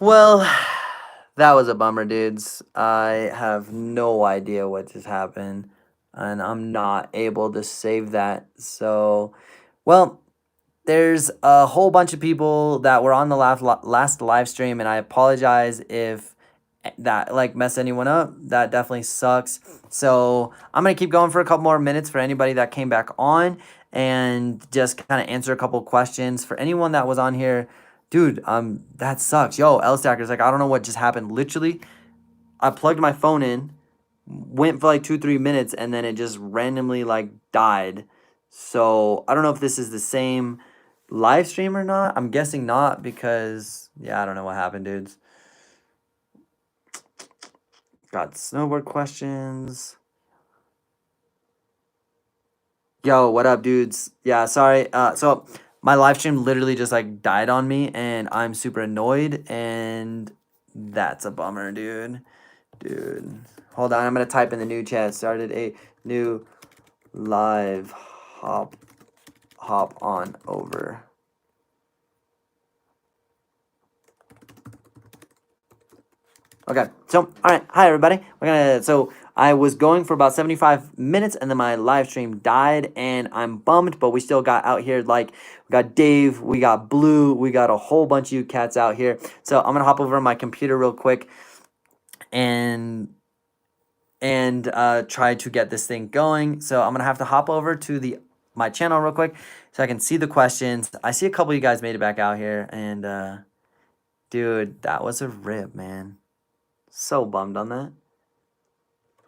Well, that was a bummer, dudes. I have no idea what just happened, and I'm not able to save that. So, well, there's a whole bunch of people that were on the last live stream, and I apologize if that like messed anyone up. That definitely sucks. So I'm gonna keep going for a couple more minutes for anybody that came back on, and just kind of answer a couple questions for anyone that was on here. Dude, that sucks. Yo, L Stackers, like I don't know what just happened. Literally, I plugged my phone in, went for like 2 3 minutes, and then it just randomly like died. So I don't know if this is the same live stream or not. I'm guessing not because yeah, I don't know what happened, dudes. Got snowboard questions. Yo, what up, dudes? Yeah, sorry. So my live stream literally just like died on me, and I'm super annoyed, and that's a bummer, dude. Dude, hold on. I'm gonna type in the new chat. Started a new live. Hop on over. Okay, so all right, hi everybody. So I was going for about 75 minutes, and then my live stream died, and I'm bummed, but we still got out here. Like we got Dave, we got Blue, we got a whole bunch of you cats out here. So I'm gonna hop over on my computer real quick and try to get this thing going. So I'm gonna have to hop over to my channel real quick so I can see the questions. I see a couple of you guys made it back out here, and dude, that was a rip, man. So bummed on that.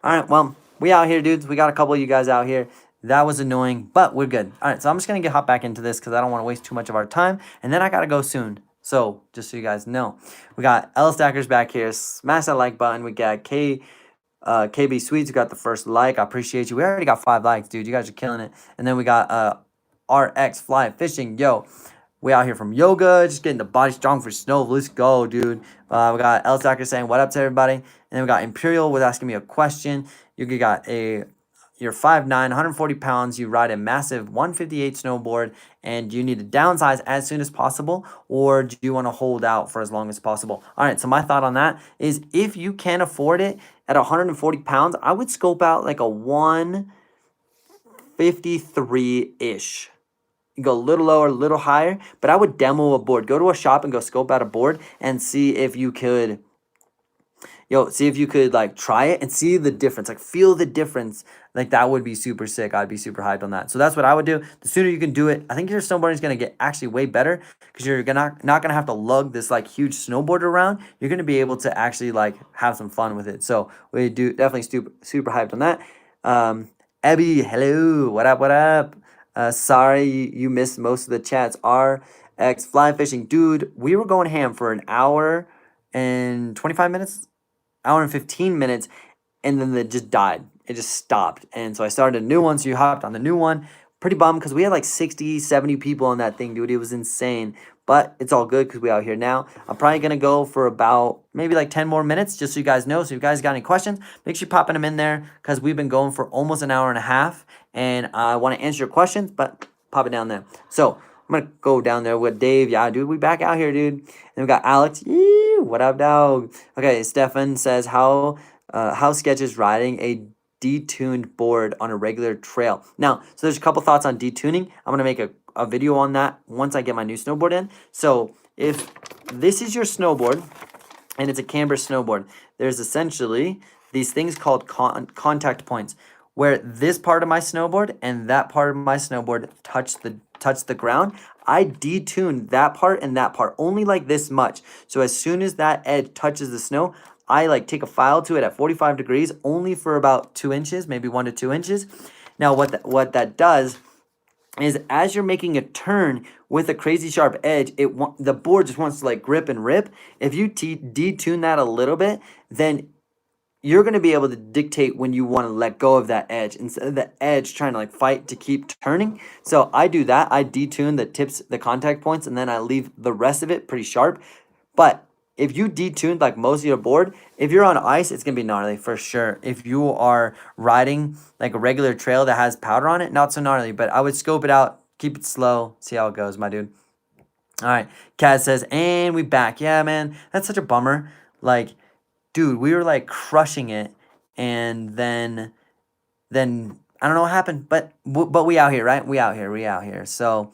All right, well, we out here, dudes. We got a couple of you guys out here. That was annoying, but we're good. All right, so I'm just gonna hop back into this because I don't want to waste too much of our time, and then I gotta go soon. So just so you guys know, we got L Stackers back here. Smash that like button. We got KB Sweets, you got the first like. I appreciate you. We already got 5 likes, dude. You guys are killing it. And then we got RX Fly Fishing. Yo, we out here from yoga, just getting the body strong for snow. Let's go, dude. We got L Stacker saying what up to everybody. And then we got Imperial with asking me a question. You got you're 5'9", 140 pounds. You ride a massive 158 snowboard, and you need to downsize as soon as possible, or do you want to hold out for as long as possible? All right, so my thought on that is if you can afford it at 140 pounds, I would scope out like a 153-ish. You go a little lower, a little higher, but I would demo a board. Go to a shop and go scope out a board and see if you could like try it and see the difference, like feel the difference. Like that would be super sick. I'd be super hyped on that. So that's what I would do. The sooner you can do it, I think your snowboarding is gonna get actually way better because you're not gonna have to lug this like huge snowboard around. You're gonna be able to actually like have some fun with it. So we do definitely super hyped on that. Abby, hello, what up, what up? Sorry you missed most of the chats. RX Fly Fishing, dude, we were going ham for an hour and 25 minutes, hour and 15 minutes, and then it just died. It just stopped. And so I started a new one, so you hopped on the new one. Pretty bummed because we had like 60, 70 people on that thing, dude. It was insane. But it's all good because we out here now. I'm probably going to go for about maybe like 10 more minutes just so you guys know. So if you guys got any questions, make sure you're popping them in there because we've been going for almost an hour and a half. And I want to answer your questions, but pop it down there. So I'm going to go down there with Dave. Yeah, dude, we back out here, dude. And we got Alex. Yee, what up, dog? Okay, Stefan says, how sketch is riding a detuned board on a regular trail. Now, so there's a couple thoughts on detuning. I'm going to make a video on that once I get my new snowboard in. So if this is your snowboard and it's a camber snowboard, there's essentially these things called contact points where this part of my snowboard and that part of my snowboard touch the ground. I detuned that part and that part only like this much. So as soon as that edge touches the snow, I like take a file to it at 45 degrees only for about 2 inches, maybe 1 to 2 inches. Now what that does is as you're making a turn with a crazy sharp edge, the board just wants to like grip and rip. If you detune that a little bit, then you're going to be able to dictate when you want to let go of that edge instead of the edge trying to like fight to keep turning. So I do that. I detune the tips, the contact points, and then I leave the rest of it pretty sharp. But if you detuned like most of your board, if you're on ice, it's going to be gnarly for sure. If you are riding like a regular trail that has powder on it, not so gnarly. But I would scope it out, keep it slow, see how it goes, my dude. All right. Kaz says, and we back. Yeah, man. That's such a bummer. Like, dude, we were like crushing it, and then I don't know what happened, but we out here, right? We out here. So,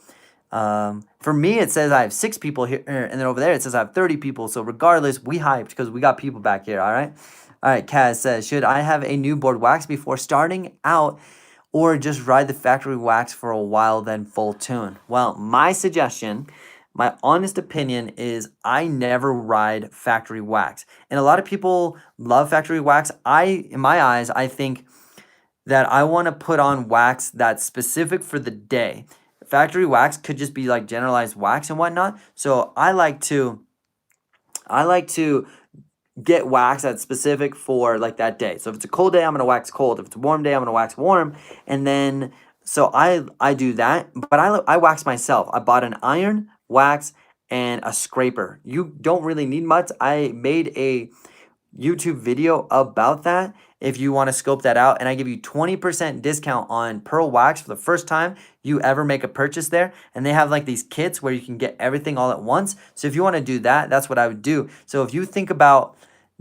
for me, it says I have 6 people here, and then over there it says I have 30 people. So regardless, we hyped because we got people back here. All right. Kaz says, should I have a new board wax before starting out, or just ride the factory wax for a while then full tune? Well, my suggestion. My honest opinion is I never ride factory wax. And a lot of people love factory wax. In my eyes, I think that I want to put on wax that's specific for the day. Factory wax could just be like generalized wax and whatnot. So I like to get wax that's specific for like that day. So if it's a cold day, I'm gonna wax cold. If it's a warm day, I'm gonna wax warm. And then so I do that, but I wax myself. I bought an iron, wax, and a scraper. You don't really need much. I made a YouTube video about that if you want to scope that out, and I give you 20% discount on Pearl Wax for the first time you ever make a purchase there. And they have like these kits where you can get everything all at once. So if you want to do that, that's what I would do. So if you think about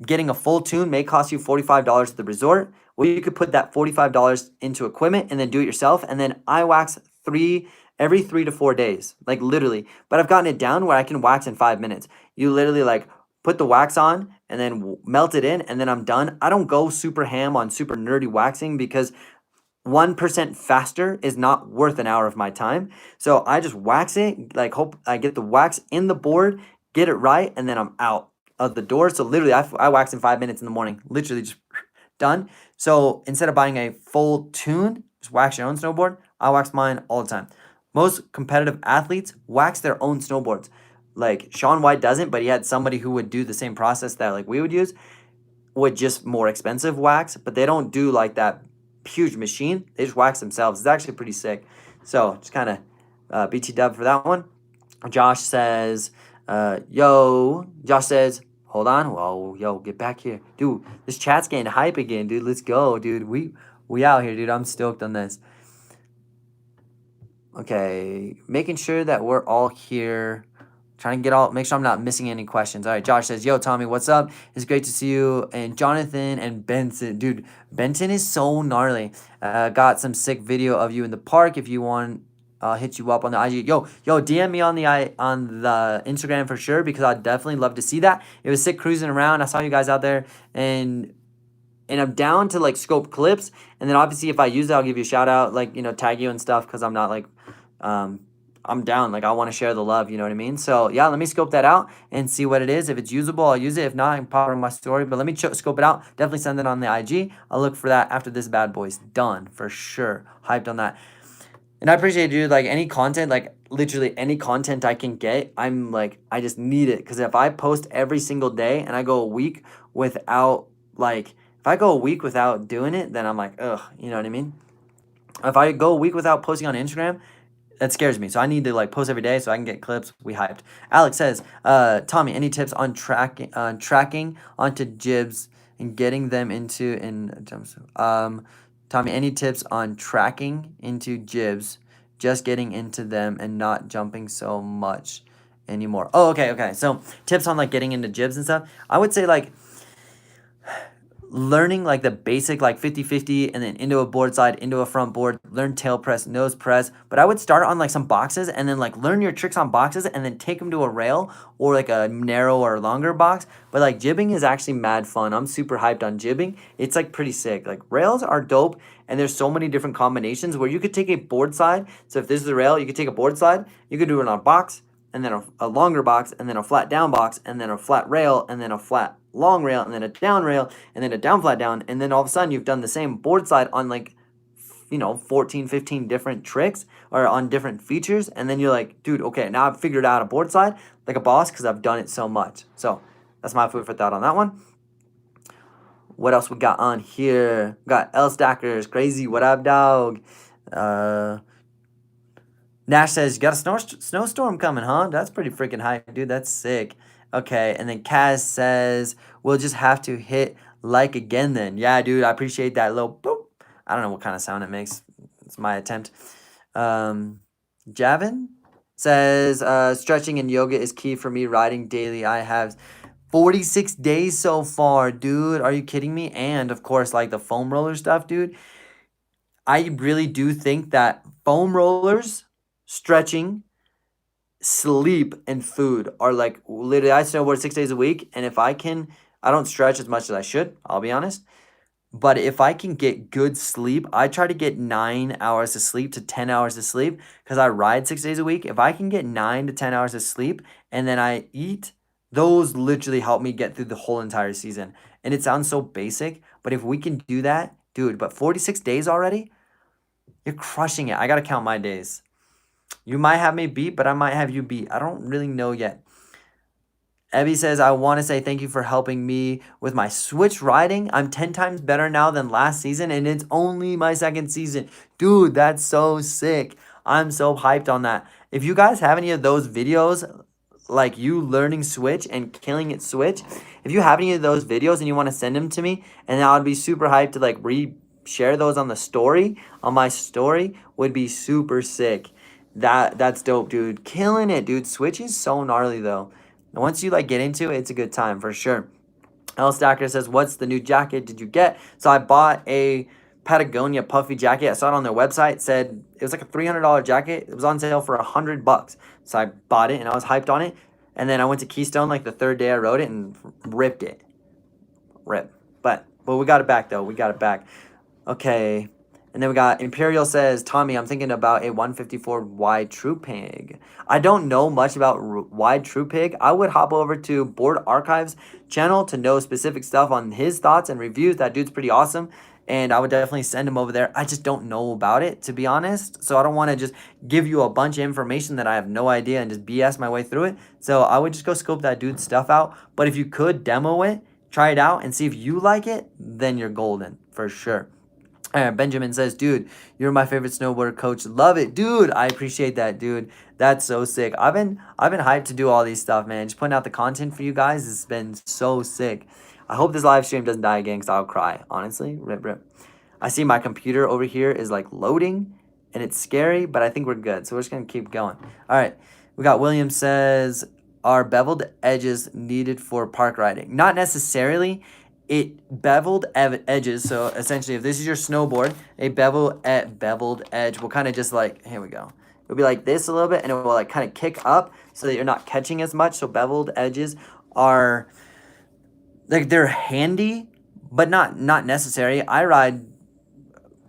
getting a full tune may cost you $45 at the resort, well, you could put that $45 into equipment and then do it yourself. And then I wax every 3 to 4 days, like literally. But I've gotten it down where I can wax in 5 minutes. You literally like put the wax on and then melt it in, and then I'm done. I don't go super ham on super nerdy waxing because 1% faster is not worth an hour of my time. So I just wax it, like hope I get the wax in the board, get it right, and then I'm out of the door. So literally, I wax in 5 minutes in the morning, literally just done. So instead of buying a full tune, just wax your own snowboard. I wax mine all the time. Most competitive athletes wax their own snowboards. Like Sean White doesn't, but he had somebody who would do the same process that like we would use, with just more expensive wax, but they don't do like that huge machine. They just wax themselves. It's actually pretty sick. So just kind of BT dub for that one. Josh says, Josh says, hold on. Whoa, yo, get back here. Dude, this chat's getting hype again, dude. Let's go, dude. We out here, dude. I'm stoked on this. Okay, making sure that we're all here. Trying to make sure I'm not missing any questions. All right, Josh says, yo, Tommy, what's up? It's great to see you. And Jonathan and Benson. Dude, Benton is so gnarly. Got some sick video of you in the park. If you want, hit you up on the IG. Yo, DM me on the Instagram for sure, because I'd definitely love to see that. It was sick cruising around. I saw you guys out there, and I'm down to like scope clips. And then obviously if I use it, I'll give you a shout out, like, tag you and stuff, because I'm not like, I'm down. Like, I want to share the love, you know what I mean? So yeah, let me scope that out and see what it is. If it's usable, I'll use it. If not, I can pop it on my story. But let me scope it out. Definitely send it on the IG. I'll look for that after this bad boy's done for sure. Hyped on that. And I appreciate you. Like any content, like literally any content I can get, I'm like, I just need it. Because if I post every single day and I go a week without if I go a week without doing it, then I'm like, ugh, you know what I mean? If I go a week without posting on Instagram, that scares me. So I need to like post every day so I can get clips. We hyped. Alex says, Tommy, any tips on tracking onto jibs and getting them into Tommy, any tips on tracking into jibs, just getting into them and not jumping so much anymore? Oh, okay. So tips on like getting into jibs and stuff. I would say like learning like the basic like 50-50 and then into a board slide, into a front board, learn tail press, nose press. But I would start on like some boxes and then like learn your tricks on boxes and then take them to a rail or like a narrow or longer box. But like jibbing is actually mad fun. I'm super hyped on jibbing. It's like pretty sick. Like rails are dope, and there's so many different combinations where you could take a board slide. So if this is the rail, you could take a board slide, you could do it on a box, and then a longer box, and then a flat down box, and then a flat rail, and then a flat long rail, and then a down rail, and then a down flat down, and then all of a sudden you've done the same board slide on like 14 15 different tricks or on different features. And then you're like, dude, okay, now I've figured out a board slide like a boss because I've done it so much. So that's my food for thought on that one. What else we got on here? We got L Stackers, crazy, what up, dog? Nash says, you got a snowstorm coming, huh? That's pretty freaking hype, dude. That's sick. Okay, and then Kaz says, we'll just have to hit like again then. Yeah, dude, I appreciate that little boop. I don't know what kind of sound it makes. It's my attempt. Javin? says stretching and yoga is key for me. Riding daily. I have 46 days so far, dude. Are you kidding me? And of course, like the foam roller stuff, dude. I really do think that foam rollers, stretching, sleep, and food are like literally. I snowboard 6 days a week, and if I don't stretch as much as I should. I'll be honest. But if I can get good sleep, I try to get 9 hours of sleep to 10 hours of sleep because I ride 6 days a week. If I can get 9 to 10 hours of sleep and then I eat, those literally help me get through the whole entire season. And it sounds so basic, but if we can do that, dude, but 46 days already, you're crushing it. I got to count my days. You might have me beat, but I might have you beat. I don't really know yet. Evie says, I want to say thank you for helping me with my switch riding. I'm 10 times better now than last season, and it's only my second season. Dude, that's so sick. I'm so hyped on that. If you guys have any of those videos, like you learning switch and killing it switch, if you have any of those videos and you want to send them to me, and I would be super hyped to like share those on the story, on my story, would be super sick. That's dope, dude. Killing it, dude. Switch is so gnarly though. Once you like get into it, it's a good time for sure. L Stacker says, "What's the new jacket did you get?" So I bought a Patagonia puffy jacket. I saw it on their website. It said it was like a $300 jacket. It was on sale for $100. So I bought it and I was hyped on it. And then I went to Keystone like the third day I rode it and ripped it. But we got it back though. We got it back. Okay. And then we got Imperial says, Tommy, I'm thinking about a 154 wide true pig. I don't know much about wide true pig. I would hop over to Board Archives channel to know specific stuff on his thoughts and reviews. That dude's pretty awesome. And I would definitely send him over there. I just don't know about it, to be honest. So I don't want to just give you a bunch of information that I have no idea and just BS my way through it. So I would just go scope that dude's stuff out. But if you could demo it, try it out, and see if you like it, then you're golden for sure. Benjamin says, dude, you're my favorite snowboarder coach. Love it. Dude, I appreciate that, dude. That's so sick. I've been hyped to do all these stuff, man. Just putting out the content for you guys has been so sick. I hope this live stream doesn't die again because I'll cry, honestly. Rip. I see my computer over here is like loading and it's scary, but I think we're good. So we're just going to keep going. All right. We got William says, are beveled edges needed for park riding? Not necessarily. Beveled edges, so essentially if this is your snowboard, a beveled edge will kind of just like, here we go, it'll be like this a little bit and it will like kind of kick up so that you're not catching as much. So beveled edges are like, they're handy but not necessary. I ride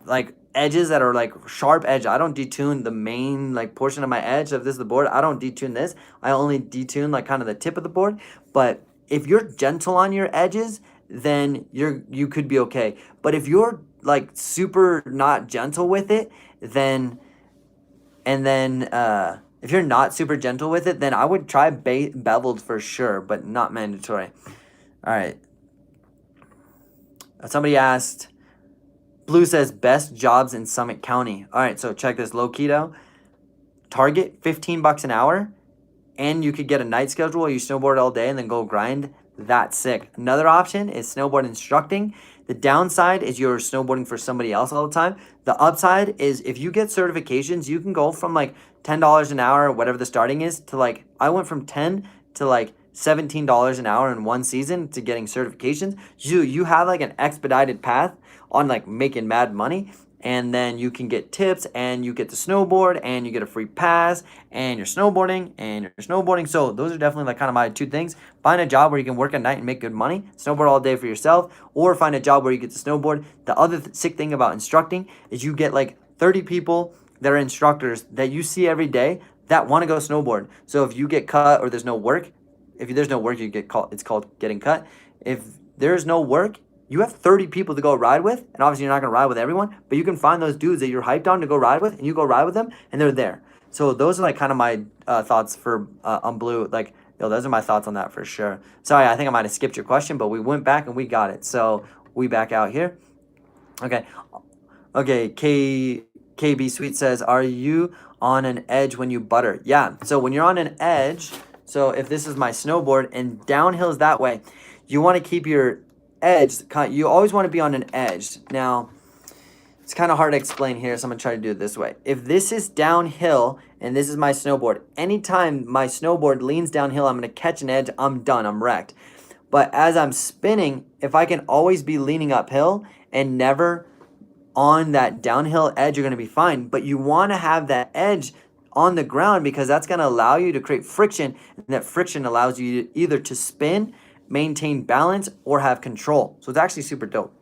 like edges that are like sharp edge. I don't detune the main like portion of my edge. If this is the board, I don't detune this. I only detune like kind of the tip of the board. But if you're gentle on your edges, then you could be okay. But if you're like super not gentle with it, then if you're not super gentle with it, then I would try beveled for sure, but not mandatory. All right. Somebody asked, Blue says best jobs in Summit County. All right, so check this. Low keto, Target, $15 an hour, and you could get a night schedule where you snowboard all day and then go grind. That's sick. Another option is snowboard instructing. The downside is you're snowboarding for somebody else all the time. The upside is if you get certifications, you can go from like $10 an hour, whatever the starting is, to like, I went from 10 to like $17 an hour in one season to getting certifications. You have like an expedited path on like making mad money. And then you can get tips and you get to snowboard and you get a free pass and you're snowboarding. So those are definitely like kind of my two things. Find a job where you can work at night and make good money, snowboard all day for yourself, or find a job where you get to snowboard. The other sick thing about instructing is you get like 30 people that are instructors that you see every day that want to go snowboard. So if you get cut or there's no work, if there's no work, you get called, it's called getting cut. If there's no work, you have 30 people to go ride with, and obviously you're not going to ride with everyone, but you can find those dudes that you're hyped on to go ride with, and you go ride with them, and they're there. So those are like kind of my thoughts for on Blue. Like, those are my thoughts on that for sure. Sorry, I think I might have skipped your question, but we went back and we got it. So we back out here. Okay. KB Sweet says, are you on an edge when you butter? Yeah. So when you're on an edge, so if this is my snowboard and downhill is that way, you want to keep your edge, you always want to be on an edge. Now, It's kind of hard to explain here, so I'm gonna try to do it this way. If this is downhill and this is my snowboard, anytime my snowboard leans downhill, I'm gonna catch an edge, I'm done, I'm wrecked. But as I'm spinning, if I can always be leaning uphill and never on that downhill edge, you're gonna be fine. But you wanna have that edge on the ground because that's gonna allow you to create friction, and that friction allows you either to spin, maintain balance, or have control. So it's actually super dope.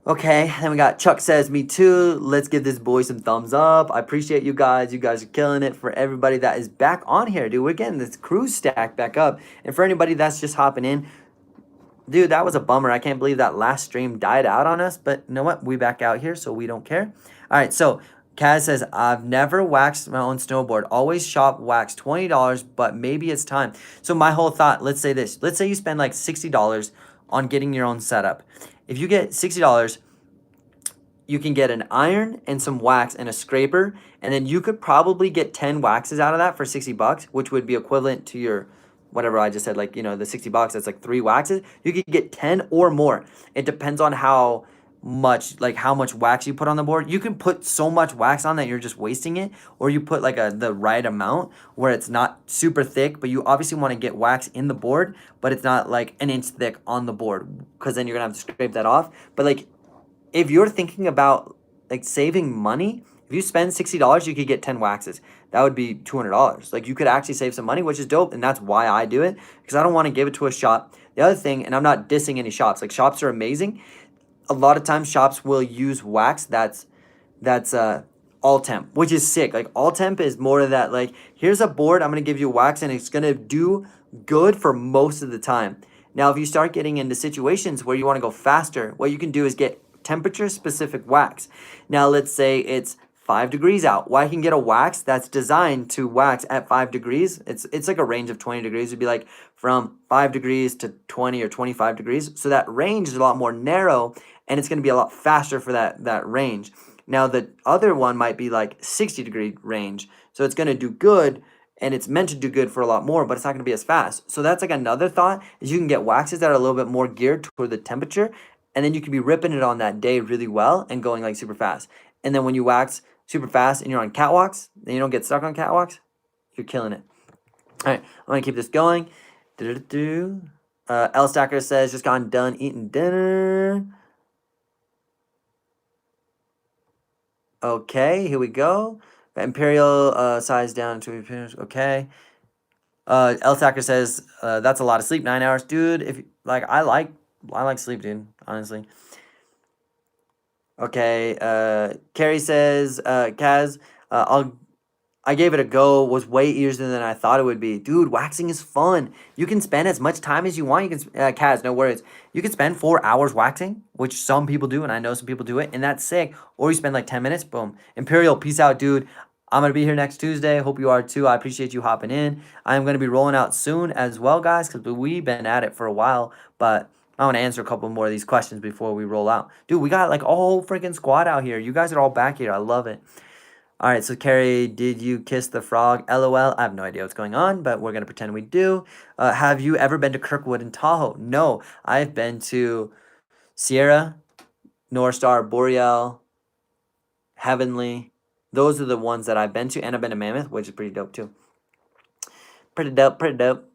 Okay, then we got Chuck says, me too. Let's give this boy some thumbs up. I appreciate you guys. You guys are killing it. For everybody that is back on here, dude, we're getting this cruise stack back up. And for anybody that's just hopping in, dude, that was a bummer. I can't believe that last stream died out on us. But you know what? We back out here, so we don't care. All right, so Kaz says, I've never waxed my own snowboard. Always shop wax, $20, but maybe it's time. So my whole thought, let's say this. Let's say you spend like $60 on getting your own setup. If you get $60, you can get an iron and some wax and a scraper, and then you could probably get 10 waxes out of that for 60 bucks, which would be equivalent to your whatever I just said, like, you know, the 60 bucks, that's like 3 waxes. You could get 10 or more. It depends on how much wax you put on the board. You can put so much wax on that you're just wasting it, or you put like the right amount where it's not super thick, but you obviously want to get wax in the board, but it's not like an inch thick on the board, because then you're gonna have to scrape that off. But like, if you're thinking about like saving money, if you spend $60, you could get 10 waxes. That would be $200. Like, you could actually save some money, which is dope, and that's why I do it, because I don't want to give it to a shop. The other thing, and I'm not dissing any shops, like, shops are amazing. A lot of times shops will use wax that's all temp, which is sick. Like, all temp is more of that, like, here's a board, I'm gonna give you wax, and it's gonna do good for most of the time. Now, if you start getting into situations where you want to go faster, what you can do is get temperature specific wax. Now let's say it's 5 degrees out. Well, I can get a wax that's designed to wax at 5 degrees. It's like a range of 20 degrees. It'd be like from 5 degrees to 20 or 25 degrees. So that range is a lot more narrow, and it's going to be a lot faster for that range. Now the other one might be like 60-degree range. So it's going to do good, and it's meant to do good for a lot more, but it's not going to be as fast. So that's like another thought, is you can get waxes that are a little bit more geared toward the temperature, and then you can be ripping it on that day really well and going like super fast. And then when you wax super fast and you're on catwalks, and you don't get stuck on catwalks, you're killing it. All right, I'm going to keep this going. L Stacker says, just gone done eating dinner. Okay, here we go. Imperial size down to, okay. L Stacker says, that's a lot of sleep, 9 hours. Dude, if like, I like sleep, dude, honestly. Okay, Carrie says, Kaz, I gave it a go, was way easier than I thought it would be. Dude, waxing is fun. You can spend as much time as you want. You can, Kaz, no worries. You can spend 4 hours waxing, which some people do, and I know some people do it, and that's sick. Or you spend like 10 minutes, boom. Imperial, peace out, dude. I'm going to be here next Tuesday. Hope you are too. I appreciate you hopping in. I'm going to be rolling out soon as well, guys, because we've been at it for a while, but I want to answer a couple more of these questions before we roll out. Dude, we got like a whole freaking squad out here. You guys are all back here. I love it. All right, so Carrie, did you kiss the frog? LOL. I have no idea what's going on, but we're going to pretend we do. Have you ever been to Kirkwood and Tahoe? No, I've been to Sierra, North Star, Boreal, Heavenly. Those are the ones that I've been to, and I've been to Mammoth, which is pretty dope too. Pretty dope, pretty dope.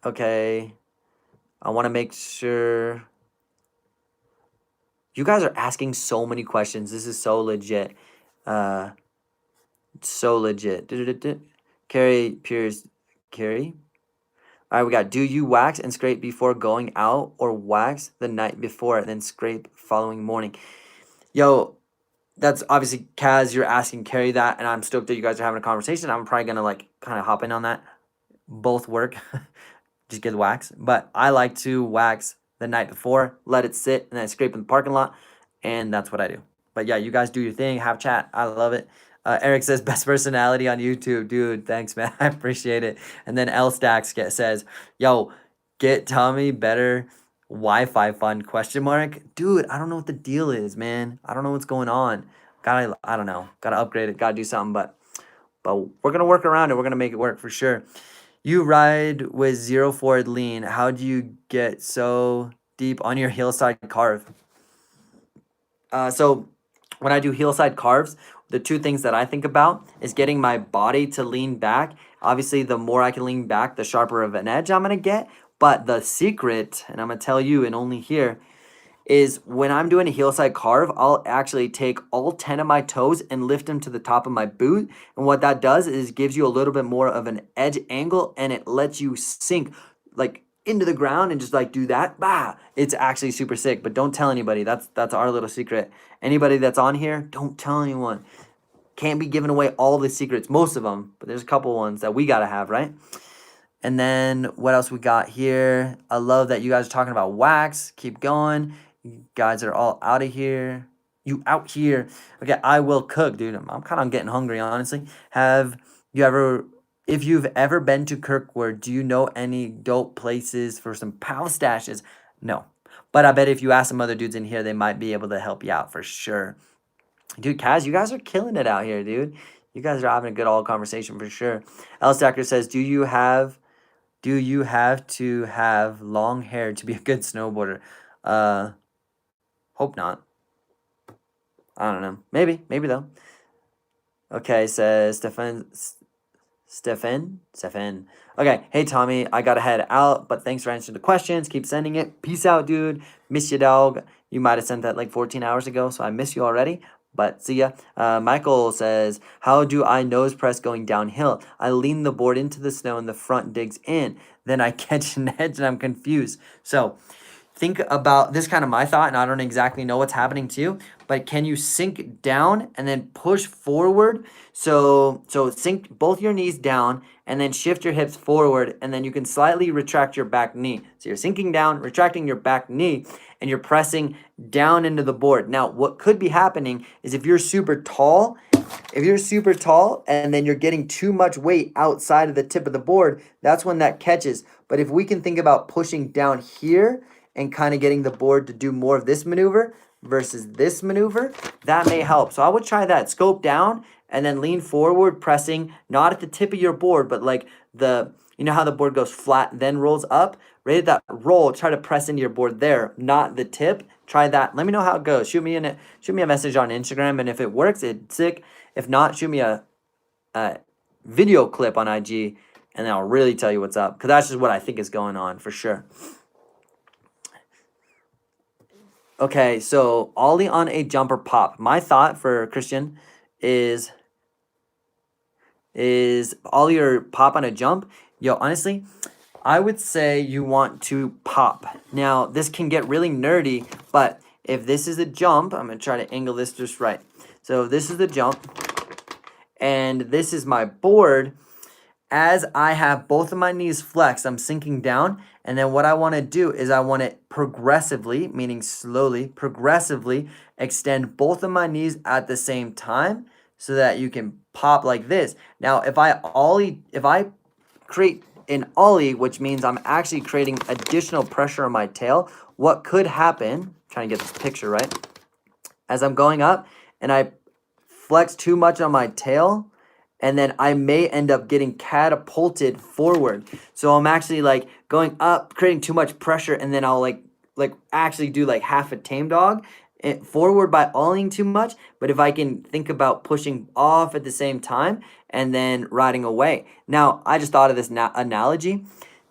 Okay. I want to make sure. You guys are asking so many questions. This is so legit. So legit. Carrie Pierce. Carrie. All right, we got, do you wax and scrape before going out, or wax the night before and then scrape following morning? Yo, that's obviously, Kaz, you're asking Carrie that, and I'm stoked that you guys are having a conversation. I'm probably going to like kind of hop in on that. Both work. Just get the wax. But I like to wax the night before, let it sit, and then I scrape in the parking lot, and that's what I do. But yeah, you guys do your thing, have chat. I love it. Eric says, best personality on YouTube. Dude, thanks, man. I appreciate it. And then L Stacks says, yo, get Tommy better Wi-Fi fund, question mark. Dude, I don't know what the deal is, man. I don't know what's going on. I don't know. Gotta upgrade it. Gotta do something, but we're gonna work around it. We're gonna make it work for sure. You ride with 0 forward lean. How do you get so deep on your hillside carve? So when I do heel side carves, the two things that I think about is getting my body to lean back. Obviously, the more I can lean back, the sharper of an edge I'm gonna get. But the secret, and I'm gonna tell you and only here, is when I'm doing a heel side carve, I'll actually take all 10 of my toes and lift them to the top of my boot. And what that does is gives you a little bit more of an edge angle, and it lets you sink like into the ground and just like do that. Bah, it's actually super sick, but don't tell anybody. That's our little secret. Anybody that's on here, don't tell anyone. Can't be giving away all the secrets, most of them, but there's a couple ones that we got to have, right? And then what else we got here? I love that you guys are talking about wax. Keep going. You guys are all out of here. You out here. Okay, I will cook, dude. I'm kind of getting hungry, honestly. Have you ever, if you've ever been to Kirkwood, do you know any dope places for some pal stashes? No. But I bet if you ask some other dudes in here, they might be able to help you out for sure. Dude, Kaz, you guys are killing it out here, dude. You guys are having a good all conversation for sure. L Stacker says, do you have to have long hair to be a good snowboarder? Uh, hope not. I don't know. Maybe though. Okay, says Stefan. Okay, hey Tommy, I gotta head out, but thanks for answering the questions. Keep sending it. Peace out, dude. Miss you, dog. You might have sent that like 14 hours ago, so I miss you already. But see ya. Michael says, how do I nose press going downhill? I lean the board into the snow and the front digs in. Then I catch an edge and I'm confused. So think about this, kind of my thought, and I don't exactly know what's happening to you, but can you sink down and then push forward? So sink both your knees down and then shift your hips forward, and then you can slightly retract your back knee. So you're sinking down, retracting your back knee, and you're pressing down into the board. Now, what could be happening is if you're super tall and then you're getting too much weight outside of the tip of the board, that's when that catches. But if we can think about pushing down here and kind of getting the board to do more of this maneuver versus this maneuver, that may help. So I would try that. Scope down and then lean forward, pressing not at the tip of your board, but like you know how the board goes flat, then rolls up? Right at that roll, try to press into your board there, not the tip. Try that. Let me know how it goes. Shoot me a message on Instagram, and if it works, it's sick. If not, shoot me a video clip on IG, and then I'll really tell you what's up, because that's just what I think is going on for sure. Okay, so ollie on a jumper pop. My thought for Christian is ollie or pop on a jump. Yo, honestly, I would say you want to pop. Now, this can get really nerdy, but if this is a jump, I'm going to try to angle this just right. So this is the jump, and this is my board. As I have both of my knees flexed, I'm sinking down, and then what I want to do is I want to progressively, meaning slowly, progressively extend both of my knees at the same time so that you can pop like this. Now, if I create an ollie, which means I'm actually creating additional pressure on my tail, what could happen, trying to get this picture right, as I'm going up and I flex too much on my tail, and then I may end up getting catapulted forward. So I'm actually like going up, creating too much pressure, and then I'll like actually do like half a tame dog forward by ollieing too much. But if I can think about pushing off at the same time and then riding away. Now, I just thought of this analogy.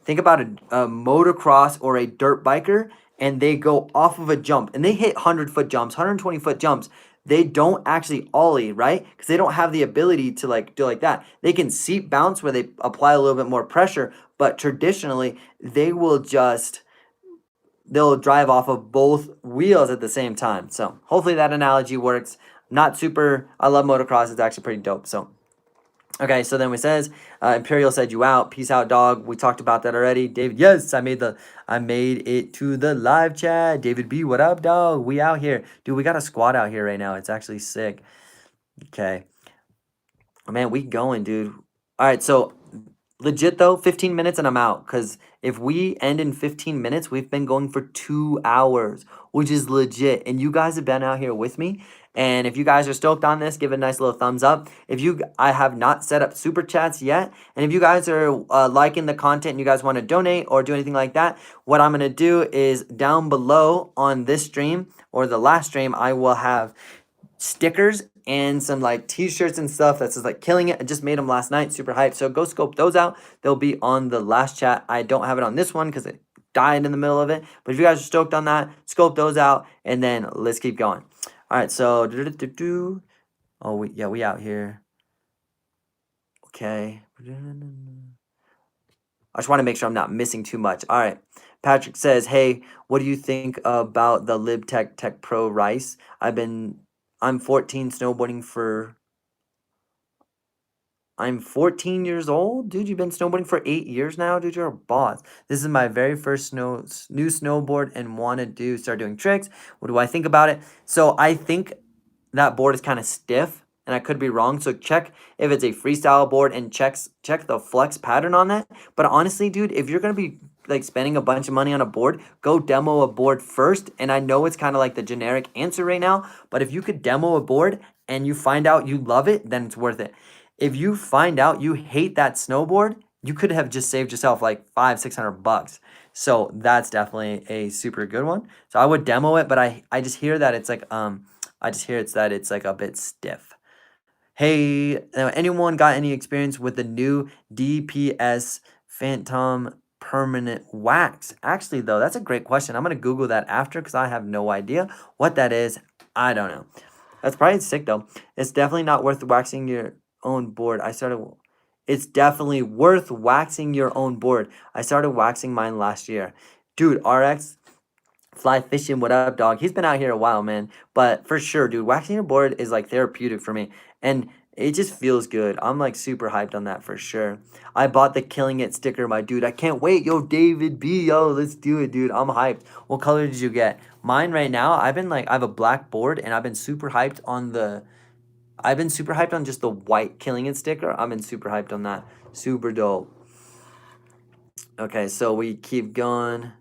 Think about a motocross or a dirt biker, and they go off of a jump, and they hit 100-foot jumps, 120-foot jumps. They don't actually ollie, right? Because they don't have the ability to like do like that. They can seat bounce where they apply a little bit more pressure, but traditionally they'll drive off of both wheels at the same time. So hopefully that analogy works. Not super, I love motocross. It's actually pretty dope. So, okay, so then it says, Imperial said you out. Peace out, dog. We talked about that already. David, yes, I made it to the live chat. David B, what up, dog? We out here. Dude, we got a squad out here right now. It's actually sick. Okay. Oh, man, we going, dude. All right, so Legit though, 15 minutes and I'm out. Because if we end in 15 minutes, we've been going for 2 hours, which is legit. And you guys have been out here with me. And if you guys are stoked on this, give it a nice little thumbs up. I have not set up super chats yet. And if you guys are liking the content and you guys want to donate or do anything like that, what I'm going to do is down below on this stream or the last stream, I will have stickers and some like t-shirts and stuff that's just like killing it. I just made them last night, super hyped. So go scope those out. They'll be on the last chat. I don't have it on this one because it died in the middle of it. But if you guys are stoked on that, scope those out and then let's keep going. All right, so oh we out here. Okay. I just want to make sure I'm not missing too much. All right. Patrick says, "Hey, what do you think about the LibTech Tech Pro Rice? I'm 14 snowboarding for I'm 14 years old? Dude, you've been snowboarding for 8 years now? Dude, you're a boss. This is my very first new snowboard and want to start doing tricks. What do I think about it?" So I think that board is kind of stiff and I could be wrong. So check if it's a freestyle board and check the flex pattern on that. But honestly, dude, if you're going to be like spending a bunch of money on a board, go demo a board first. And I know it's kind of like the generic answer right now, but if you could demo a board and you find out you love it, then it's worth it. If you find out you hate that snowboard, you could have just saved yourself like $500-600. So that's definitely a super good one. So I would demo it, but I just hear that it's like it's like a bit stiff. Hey, anyone got any experience with the new DPS Phantom permanent wax? Actually, though, that's a great question. I'm gonna Google that after because I have no idea what that is. I don't know. That's probably sick though. It's definitely not worth waxing your own board. It's definitely worth waxing your own board. I started waxing mine last year. Dude, RX, Fly Fishing, what up, dog? He's been out here a while, man. But for sure, dude, waxing your board is like therapeutic for me. And it just feels good. I'm like super hyped on that for sure. I bought the Killing It sticker, my dude. I can't wait. Yo, David B. Yo, let's do it, dude. I'm hyped. What color did you get? Mine right now, I have a black board and I've been super hyped on just the white Killing It sticker. I've been super hyped on that. Super dope. Okay, so we keep going.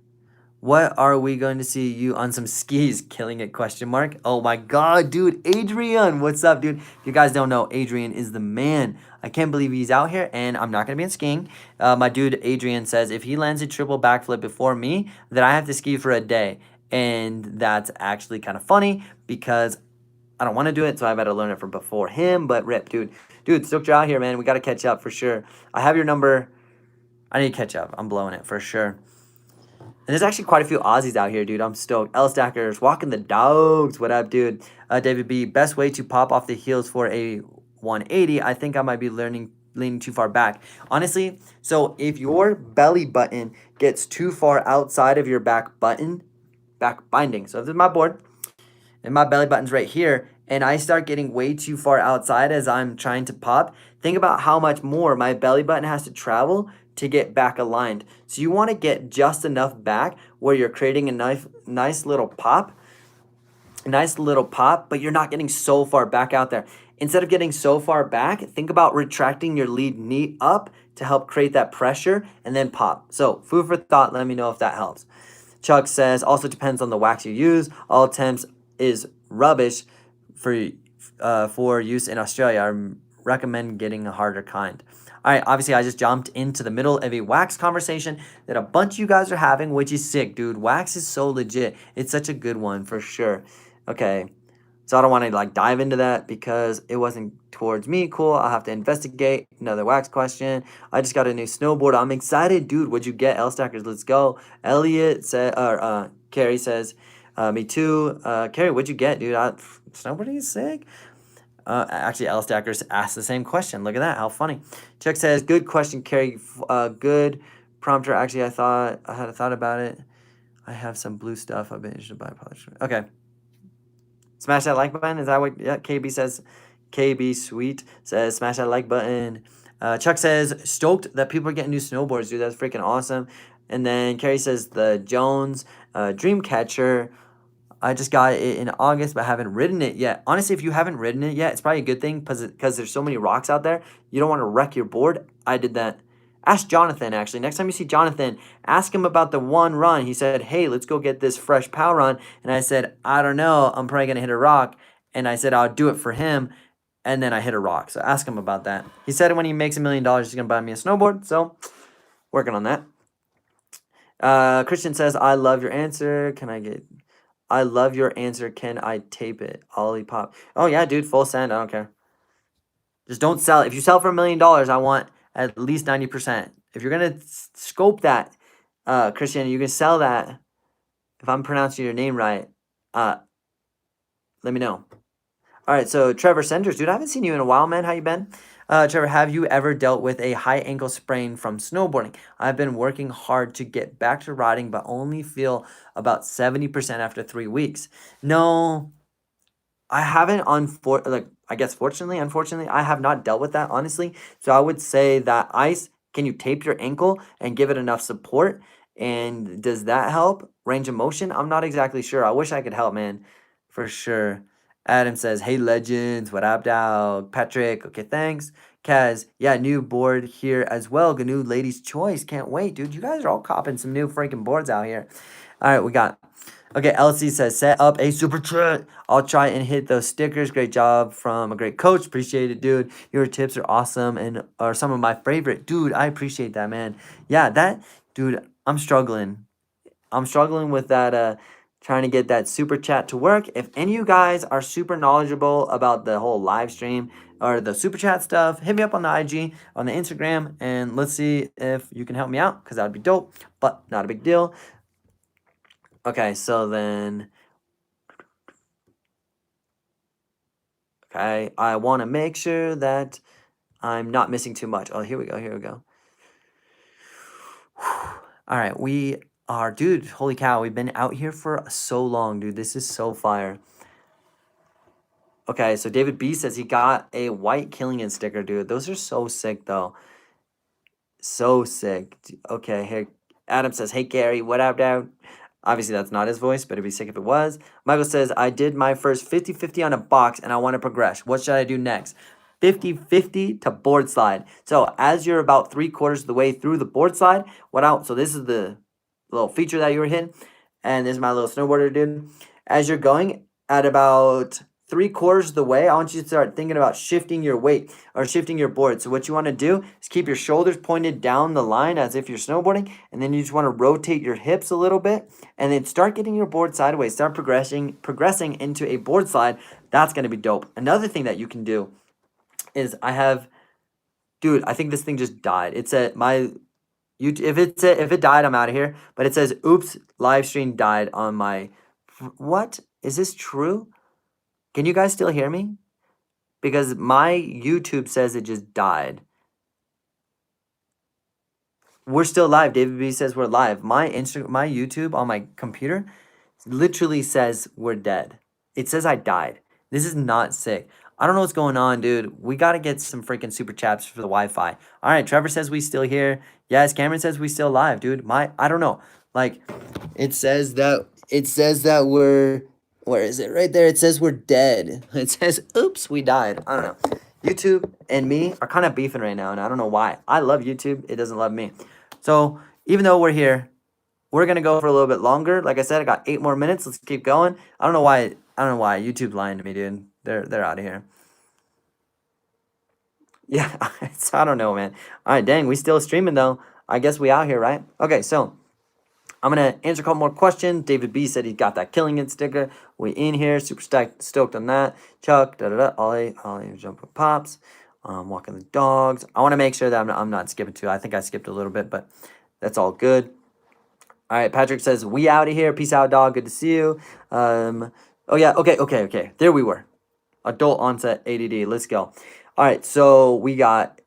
What are we going to see you on some skis? Killing it, question mark. Oh my god, dude. Adrian, what's up, dude? If you guys don't know, Adrian is the man. I can't believe he's out here, and I'm not going to be in skiing. My dude, Adrian, says, if he lands a triple backflip before me, then I have to ski for a day. And that's actually kind of funny, because I don't want to do it, so I better learn it from before him, but rip, dude. Dude, stoked you're out here, man. We got to catch up for sure. I have your number. I need to catch up. I'm blowing it for sure. And there's actually quite a few Aussies out here, dude. I'm stoked. L Stackers, walking the dogs. What up, dude? David B. Best way to pop off the heels for a 180. I think I might be leaning too far back. Honestly, so if your belly button gets too far outside of your back binding. So if this is my board, and my belly button's right here, and I start getting way too far outside as I'm trying to pop, think about how much more my belly button has to travel to get back aligned. So you want to get just enough back where you're creating a nice little pop, but you're not getting so far back out there. Instead of getting so far back, think about retracting your lead knee up to help create that pressure and then pop. So food for thought, let me know if that helps. Chuck says, also depends on the wax you use. All attempts is rubbish for use in Australia. I recommend getting a harder kind. All right, obviously I just jumped into the middle of a wax conversation that a bunch of you guys are having, which is sick, dude. Wax is so legit. It's such a good one for sure. Okay, so I don't want to like dive into that because it wasn't towards me. Cool, I'll have to investigate. Another wax question. I just got a new snowboard. I'm excited, dude. What'd you get? L Stackers, let's go. Elliot said, Carrie says, me too. Carrie, what'd you get, dude? Snowboarding is sick. Actually, L Stackers asked the same question. Look at that. How funny. Chuck says, good question, Carrie. Good prompter. Actually, I had a thought about it. I have some blue stuff. I've been interested by polish. Okay. Smash that like button. Is that what? Yeah. KB says. KB Sweet says, smash that like button. Chuck says, stoked that people are getting new snowboards, dude. That's freaking awesome. And then Carrie says, the Jones Dreamcatcher. I just got it in August, but haven't ridden it yet. Honestly, if you haven't ridden it yet, it's probably a good thing because there's so many rocks out there. You don't want to wreck your board. I did that Ask Jonathan, actually. Next time you see Jonathan, ask him about the one run. He said, hey, let's go get this fresh power run. And I said, I don't know. I'm probably going to hit a rock. And I said, I'll do it for him. And then I hit a rock. So ask him about that. He said when he makes $1 million, he's going to buy me a snowboard. So working on that. Christian says, I love your answer. I love your answer. Can I tape it? Ollie Pop. Oh, yeah, dude. Full send. I don't care. Just don't sell it. If you sell for $1 million, I want at least 90%. If you're going to scope that, Christian, you can sell that. If I'm pronouncing your name right, let me know. All right, so Trevor Senders, dude, I haven't seen you in a while, man. How you been? Trevor, have you ever dealt with a high ankle sprain from snowboarding? I've been working hard to get back to riding, but only feel about 70% after 3 weeks. No, I haven't, I guess fortunately, unfortunately, I have not dealt with that, honestly. So I would say that ice, can you tape your ankle and give it enough support? And does that help? Range of motion? I'm not exactly sure. I wish I could help, man, for sure. Adam says, hey, legends, what up, dog? Patrick, okay, thanks. Kaz, yeah, new board here as well. GNU Ladies Choice. Can't wait, dude. You guys are all copping some new freaking boards out here. All right, we got, okay, LC says, set up a super chat. I'll try and hit those stickers. Great job from a great coach. Appreciate it, dude. Your tips are awesome and are some of my favorite. Dude, I appreciate that, man. Yeah, dude, I'm struggling. I'm struggling with that, trying to get that super chat to work. If any of you guys are super knowledgeable about the whole live stream or the super chat stuff, hit me up on the IG, on the Instagram, and let's see if you can help me out, because that would be dope, but not a big deal. Okay, so then, okay, I want to make sure that I'm not missing too much. Oh, here we go, here we go. All right, we are, dude, holy cow, we've been out here for so long, dude. This is so fire. Okay, so David B says he got a white Killian sticker, dude. Those are so sick, though. So sick. Okay, here, Adam says, hey, Gary, what up, dude? Obviously, that's not his voice, but it'd be sick if it was. Michael says, I did my first 50-50 on a box, and I want to progress. What should I do next? 50-50 to board slide. So as you're about 3/4 of the way through the board slide, so this is the little feature that you were hitting, and this is my little snowboarder, dude. As you're going at about 3/4 of the way, I want you to start thinking about shifting your weight or shifting your board. So what you want to do is keep your shoulders pointed down the line as if you're snowboarding, and then you just want to rotate your hips a little bit, and then start getting your board sideways. Start progressing into a board slide. That's going to be dope. Another thing that you can do is dude, I think this thing just died. It said if it died, I'm out of here. But it says, oops, live stream died on my, what? Is this true? Can you guys still hear me? Because my YouTube says it just died. We're still live. David B says we're live. My YouTube on my computer literally says we're dead. It says I died. This is not sick. I don't know what's going on, dude. We got to get some freaking super chats for the Wi-Fi. All right, Trevor says we still here. Yes, Cameron says we still live, dude. I don't know. Like, it says that we're, where is it? Right there. It says we're dead. It says, oops, we died. I don't know. YouTube and me are kind of beefing right now, and I don't know why. I love YouTube. It doesn't love me. So even though we're here, we're gonna go for a little bit longer. Like I said, I got 8 more minutes. Let's keep going. I don't know why YouTube's lying to me, dude. They're out of here. Yeah, I don't know, man. All right, dang, we still streaming though. I guess we out here, right? Okay, so I'm gonna answer a couple more questions. David B said he got that Killing It sticker. We in here, super stoked on that. Chuck, Ollie, jump with pops. Walking the dogs. I want to make sure that I'm not skipping too. I think I skipped a little bit, but that's all good. All right, Patrick says, we out of here. Peace out, dog. Good to see you. Oh, yeah. Okay. There we were. Adult onset ADD. Let's go. All right, so we got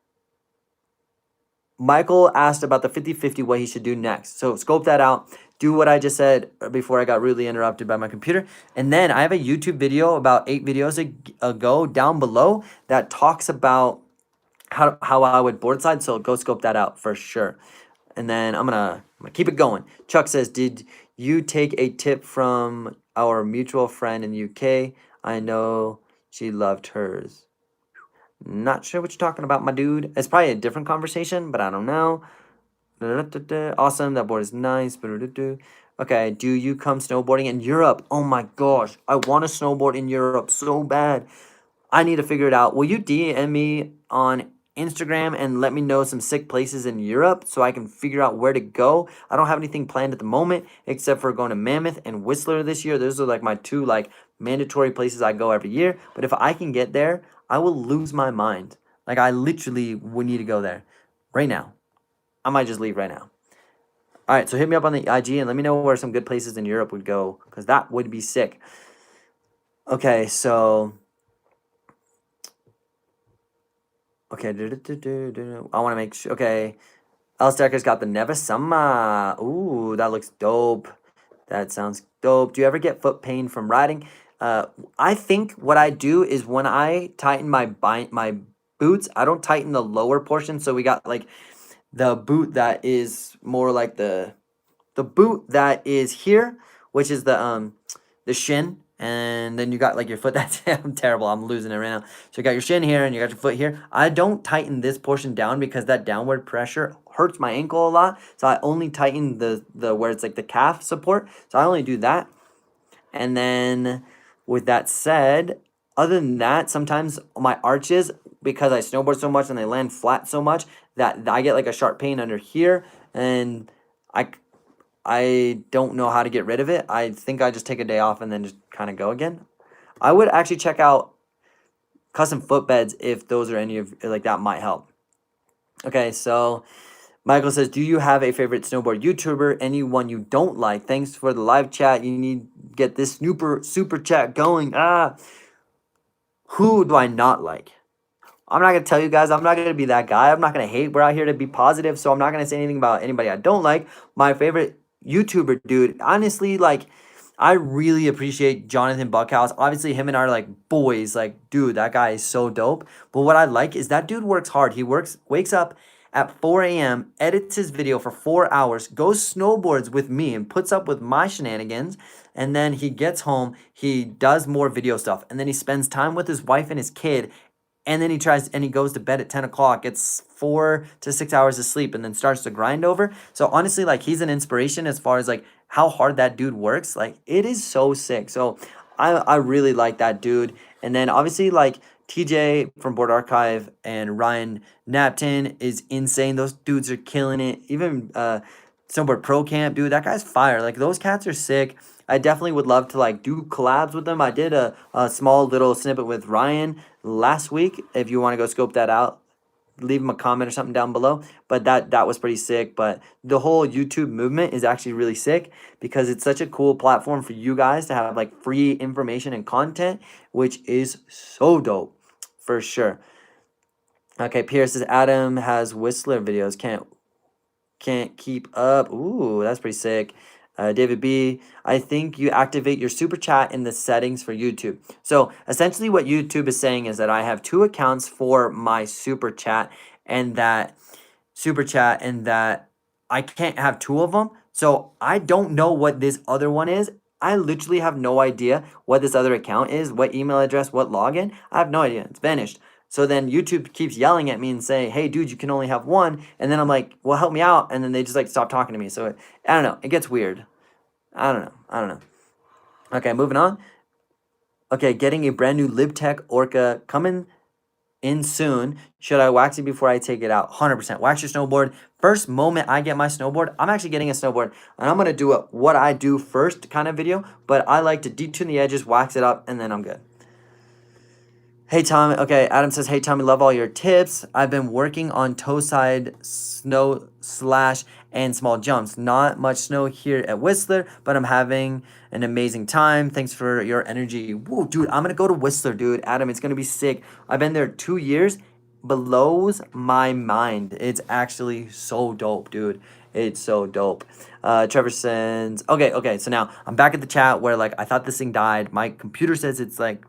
Michael asked about the 50-50, what he should do next. So scope that out. Do what I just said before I got rudely interrupted by my computer. And then I have a YouTube video about 8 videos ago down below that talks about how I would board slide. So go scope that out for sure. And then I'm gonna keep it going. Chuck says, did you take a tip from our mutual friend in the UK? I know she loved hers. Not sure what you're talking about, my dude. It's probably a different conversation, but I don't know. Awesome. That board is nice. Okay. Do you come snowboarding in Europe? Oh my gosh. I want to snowboard in Europe so bad. I need to figure it out. Will you DM me on Instagram and let me know some sick places in Europe so I can figure out where to go? I don't have anything planned at the moment except for going to Mammoth and Whistler this year. Those are like my two like mandatory places I go every year. But if I can get there, I will lose my mind. Like I literally would need to go there right now. I might just leave right now. All right, so hit me up on the IG and let me know where some good places in Europe would go because that would be sick. Okay, so okay, I want to make sure. Okay, Elstarker's got the Never Summer. Ooh, that looks dope. That sounds dope. Do you ever get foot pain from riding? I think what I do is when I tighten my boots, I don't tighten the lower portion. So we got like the boot that is more like the boot that is here, which is the shin, and then you got like your foot. That's I'm terrible. I'm losing it right now. So you got your shin here, and you got your foot here. I don't tighten this portion down because that downward pressure hurts my ankle a lot. So I only tighten the where it's like the calf support. So I only do that. And then with that said, other than that, sometimes my arches, because I snowboard so much and they land flat so much, that I get like a sharp pain under here, and I I don't know how to get rid of it. I think I just take a day off and then just kind of go again. I would actually check out custom footbeds if those are any of like that might help. Okay, so Michael says, "Do you have a favorite snowboard YouTuber? Anyone you don't like? Thanks for the live chat. You need to get this super chat going. Who do I not like? I'm not gonna tell you guys. I'm not gonna be that guy. I'm not gonna hate. We're out here to be positive, so I'm not gonna say anything about anybody I don't like. My favorite YouTuber, dude. Honestly, like, I really appreciate Jonathan Buckhouse. Obviously, him and I are like boys. Like, dude, that guy is so dope. But what I like is that dude works hard. He wakes up at 4 a.m., edits his video for 4 hours, goes snowboards with me and puts up with my shenanigans. And then he gets home, he does more video stuff, and then he spends time with his wife and his kid, and then he goes to bed at 10 o'clock, gets 4 to 6 hours of sleep, and then starts to grind over. So honestly, like, he's an inspiration as far as like how hard that dude works. Like, it is so sick. So I really like that dude. And then obviously, like, TJ from Board Archive and Ryan Napton is insane. Those dudes are killing it. Even Snowboard Pro Camp, dude, that guy's fire. Like, those cats are sick. I definitely would love to like do collabs with them. I did a small little snippet with Ryan last week. If you want to go scope that out, leave him a comment or something down below. But that was pretty sick. But the whole YouTube movement is actually really sick because it's such a cool platform for you guys to have like free information and content, which is so dope for sure. Okay, Pierce says Adam has Whistler videos. Can't keep up. Ooh, that's pretty sick. David B, I think you activate your super chat in the settings for YouTube. So essentially what YouTube is saying is that I have two accounts for my super chat and that I can't have two of them. So I don't know what this other one is. I literally have no idea what this other account is, what email address, what login. I have no idea. It's vanished. So then YouTube keeps yelling at me and saying, "Hey, dude, you can only have one." And then I'm like, "Well, help me out." And then they just like stop talking to me. So I don't know. It gets weird. I don't know. Okay, moving on. Okay, getting a brand new LibTech Orca coming in soon. Should I wax it before I take it out? 100%. Wax your snowboard. First moment I get my snowboard, I'm actually getting a snowboard. And I'm going to do a what I do first kind of video. But I like to detune the edges, wax it up, and then I'm good. Hey, Tom. Okay, Adam says, "Hey, Tommy, love all your tips. I've been working on toe side snow slash and small jumps. Not much snow here at Whistler, but I'm having an amazing time. Thanks for your energy." Whoa, dude, I'm going to go to Whistler, dude. Adam, it's going to be sick. I've been there 2 years. Blows my mind. It's actually so dope, dude. It's so dope. Trevor says, okay, so now I'm back at the chat where, like, I thought this thing died. My computer says it's, like,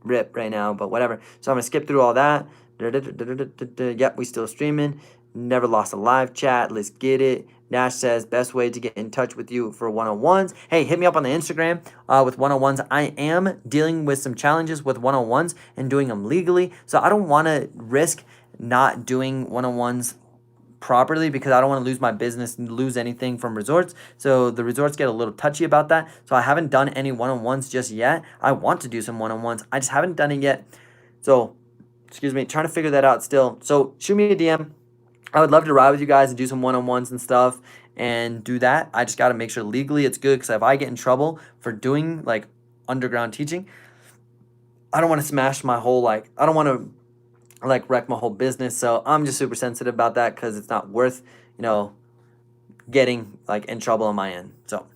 rip right now, but whatever. So I'm gonna skip through all that. Yep, we still streaming. Never lost a live chat. Let's get it. Nash says, best way to get in touch with you for one-on-ones. Hey, hit me up on the Instagram with one-on-ones. I am dealing with some challenges with one-on-ones and doing them legally. So I don't want to risk not doing one-on-ones properly because I don't want to lose my business and lose anything from resorts. So the resorts get a little touchy about that. So I haven't done any one-on-ones just yet. I want to do some one-on-ones. I just haven't done it yet. So, excuse me, trying to figure that out still. So shoot me a DM. I would love to ride with you guys and do some one-on-ones and stuff and do that. I just got to make sure legally it's good because if I get in trouble for doing like underground teaching, I don't want to smash my whole I don't want to like wreck my whole business. So I'm just super sensitive about that because it's not worth, you know, getting like in trouble on my end. So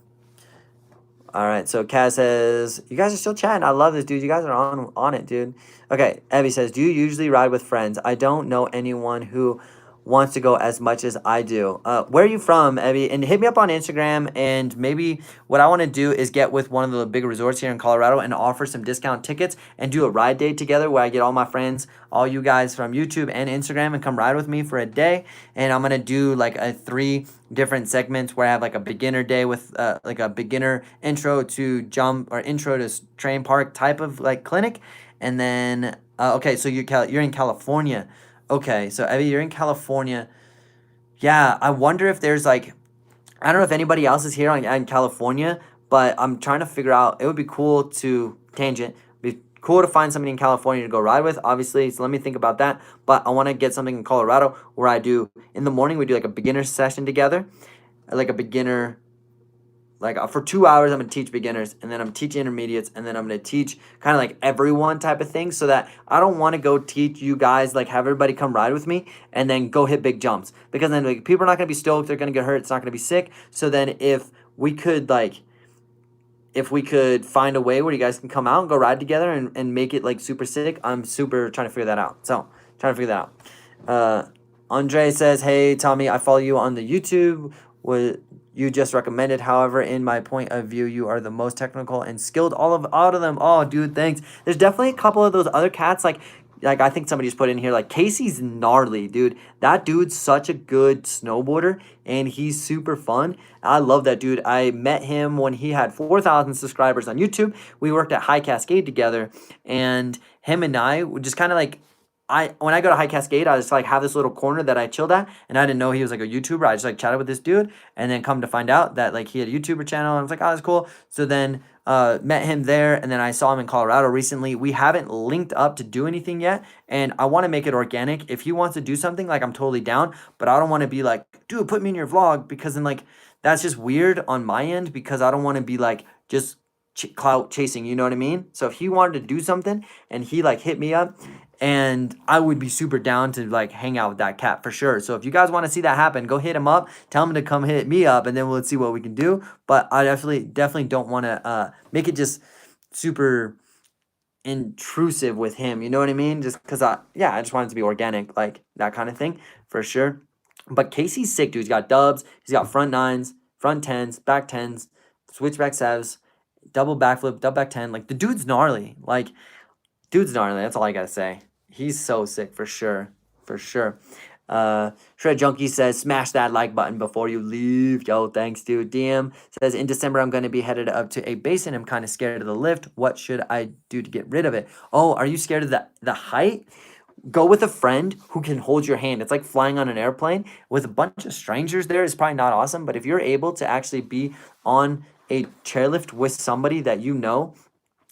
all right, so Kaz says, you guys are still chatting. I love this, dude. You guys are on it, dude. Okay, Evie says, do you usually ride with friends? I don't know anyone who wants to go as much as I do. Where are you from, Evie? And hit me up on Instagram, and maybe what I want to do is get with one of the big resorts here in Colorado and offer some discount tickets and do a ride day together where I get all my friends, all you guys from YouTube and Instagram, and come ride with me for a day. And I'm going to do like a 3 different segments where I have like a beginner day with like a beginner intro to jump or intro to train park type of like clinic. And then, okay, so you're in California. Okay, so Evie, you're in California. Yeah, I wonder if there's like, I don't know if anybody else is here in California, but I'm trying to figure out. It would be cool to tangent. Be cool to find somebody in California to go ride with, obviously. So let me think about that. But I want to get something in Colorado where I do in the morning. We do like a beginner session together, like a beginner like for 2 hours I'm gonna teach beginners, and then I'm teaching intermediates, and then I'm gonna teach kind of like everyone type of thing, so that I don't want to go teach you guys, like have everybody come ride with me and then go hit big jumps, because then like people are not gonna be stoked, they're gonna get hurt, it's not gonna be sick. So then if we could find a way where you guys can come out and go ride together and make it like super sick, I'm super trying to figure that out. So trying to figure that out. Andre says, hey Tommy, I follow you on the YouTube. What you just recommended. However, in my point of view, you are the most technical and skilled out of them. Oh, dude, thanks. There's definitely a couple of those other cats like I think somebody just put in here, like Casey's gnarly, dude. That dude's such a good snowboarder and he's super fun. I love that dude. I met him when he had 4,000 subscribers on YouTube. We worked at High Cascade together, and him and I would just kind of like, when I go to High Cascade, I just like have this little corner that I chilled at, and I didn't know he was like a YouTuber. I just like chatted with this dude, and then come to find out that like he had a YouTuber channel, and I was like, oh, that's cool. So then met him there, and then I saw him in Colorado recently. We haven't linked up to do anything yet, and I want to make it organic. If he wants to do something, like I'm totally down, but I don't want to be like, dude, put me in your vlog, because then like that's just weird on my end, because I don't want to be like just clout chasing, you know what I mean? So if he wanted to do something and he like hit me up, and I would be super down to like hang out with that cat for sure. So if you guys want to see that happen, go hit him up, tell him to come hit me up, and then we'll see what we can do. But I definitely don't want to make it just super intrusive with him, you know what I mean? Just because I just want it to be organic, like that kind of thing for sure. But Casey's sick, dude. He's got dubs, he's got front nines, front tens, back tens, switchback sevs, double backflip, double back 10. Like the dude's gnarly. Dude's gnarly. That's all I gotta say. He's so sick for sure. For sure. Shred Junkie says, smash that like button before you leave. Yo, thanks, dude. DM says, in December, I'm going to be headed up to a basin. I'm kind of scared of the lift. What should I do to get rid of it? Oh, are you scared of the height? Go with a friend who can hold your hand. It's like flying on an airplane. With a bunch of strangers there is probably not awesome. But if you're able to actually be on a chairlift with somebody that you know,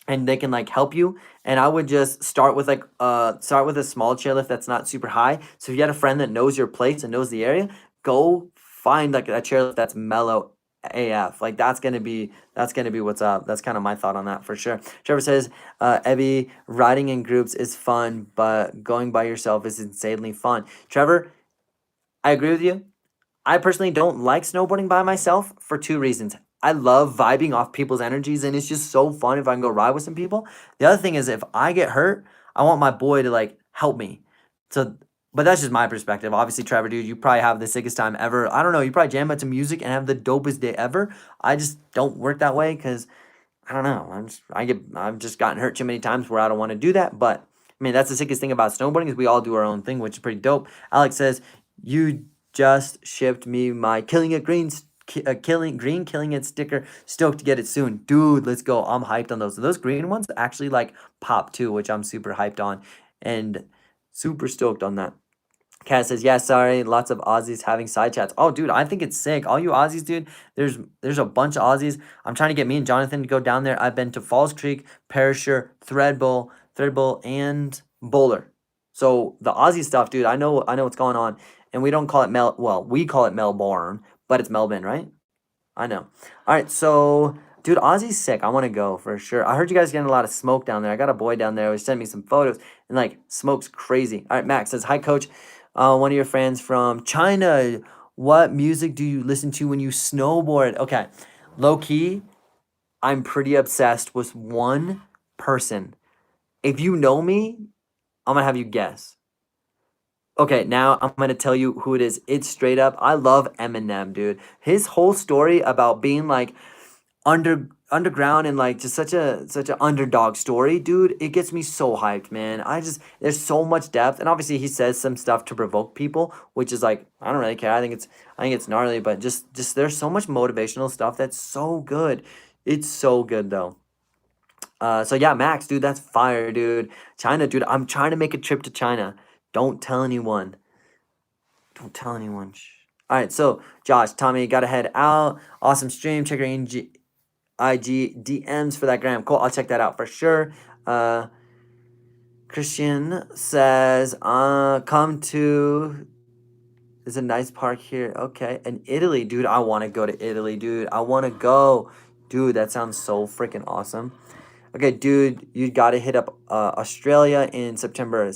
and they can like help you, and I would just start with a small chairlift that's not super high. So if you had a friend that knows your place and knows the area, go find like a chairlift that's mellow AF. Like that's gonna be what's up. That's kind of my thought on that for sure. Trevor says, Evie, riding in groups is fun, but going by yourself is insanely fun. Trevor, I agree with you. I personally don't like snowboarding by myself for 2 reasons. I love vibing off people's energies, and it's just so fun if I can go ride with some people. The other thing is, if I get hurt, I want my boy to like help me. So, but that's just my perspective. Obviously, Trevor, dude, you probably have the sickest time ever. I don't know. You probably jam out to music and have the dopest day ever. I just don't work that way because I don't know. I've just gotten hurt too many times where I don't want to do that. But I mean, that's the sickest thing about snowboarding is we all do our own thing, which is pretty dope. Alex says, you just shipped me my killing it green killing it sticker. Stoked to get it soon, dude. Let's go. I'm hyped on those. So those green ones actually like pop too, which I'm super hyped on, and super stoked on that. Kat says, yeah, sorry, lots of Aussies having side chats. Oh, dude, I think it's sick. All you Aussies, dude, there's a bunch of Aussies. I'm trying to get me and Jonathan to go down there. I've been to Falls Creek, Perisher, Threadbull, and Bowler. So the Aussie stuff, dude, I know what's going on. And we don't call it we call it Melbourne, but it's Melbourne, right? I know. All right, so dude, Aussie's sick. I want to go for sure. I heard you guys getting a lot of smoke down there. I got a boy down there who sent me some photos, and like smoke's crazy. All right, Max says, "Hi, coach. One of your friends from China. What music do you listen to when you snowboard?" Okay, low key, I'm pretty obsessed with one person. If you know me, I'm gonna have you guess. Okay, now I'm gonna tell you who it is. It's straight up. I love Eminem, dude. His whole story about being like underground and like just such an underdog story, dude. It gets me so hyped, man. There's so much depth, and obviously he says some stuff to provoke people, which is like I don't really care. I think it's gnarly, but just there's so much motivational stuff that's so good. It's so good though. So yeah, Max, dude, that's fire, dude. China, dude, I'm trying to make a trip to China. Don't tell anyone. Don't tell anyone. Shh. All right, so Josh, Tommy, got to head out. Awesome stream. Check your IG DMs for that gram. Cool, I'll check that out for sure. Christian says, come to. There's a nice park here. Okay, in Italy, dude. I want to go to Italy, dude. I want to go, dude. That sounds so freaking awesome. Okay, dude, you got to hit up Australia in September,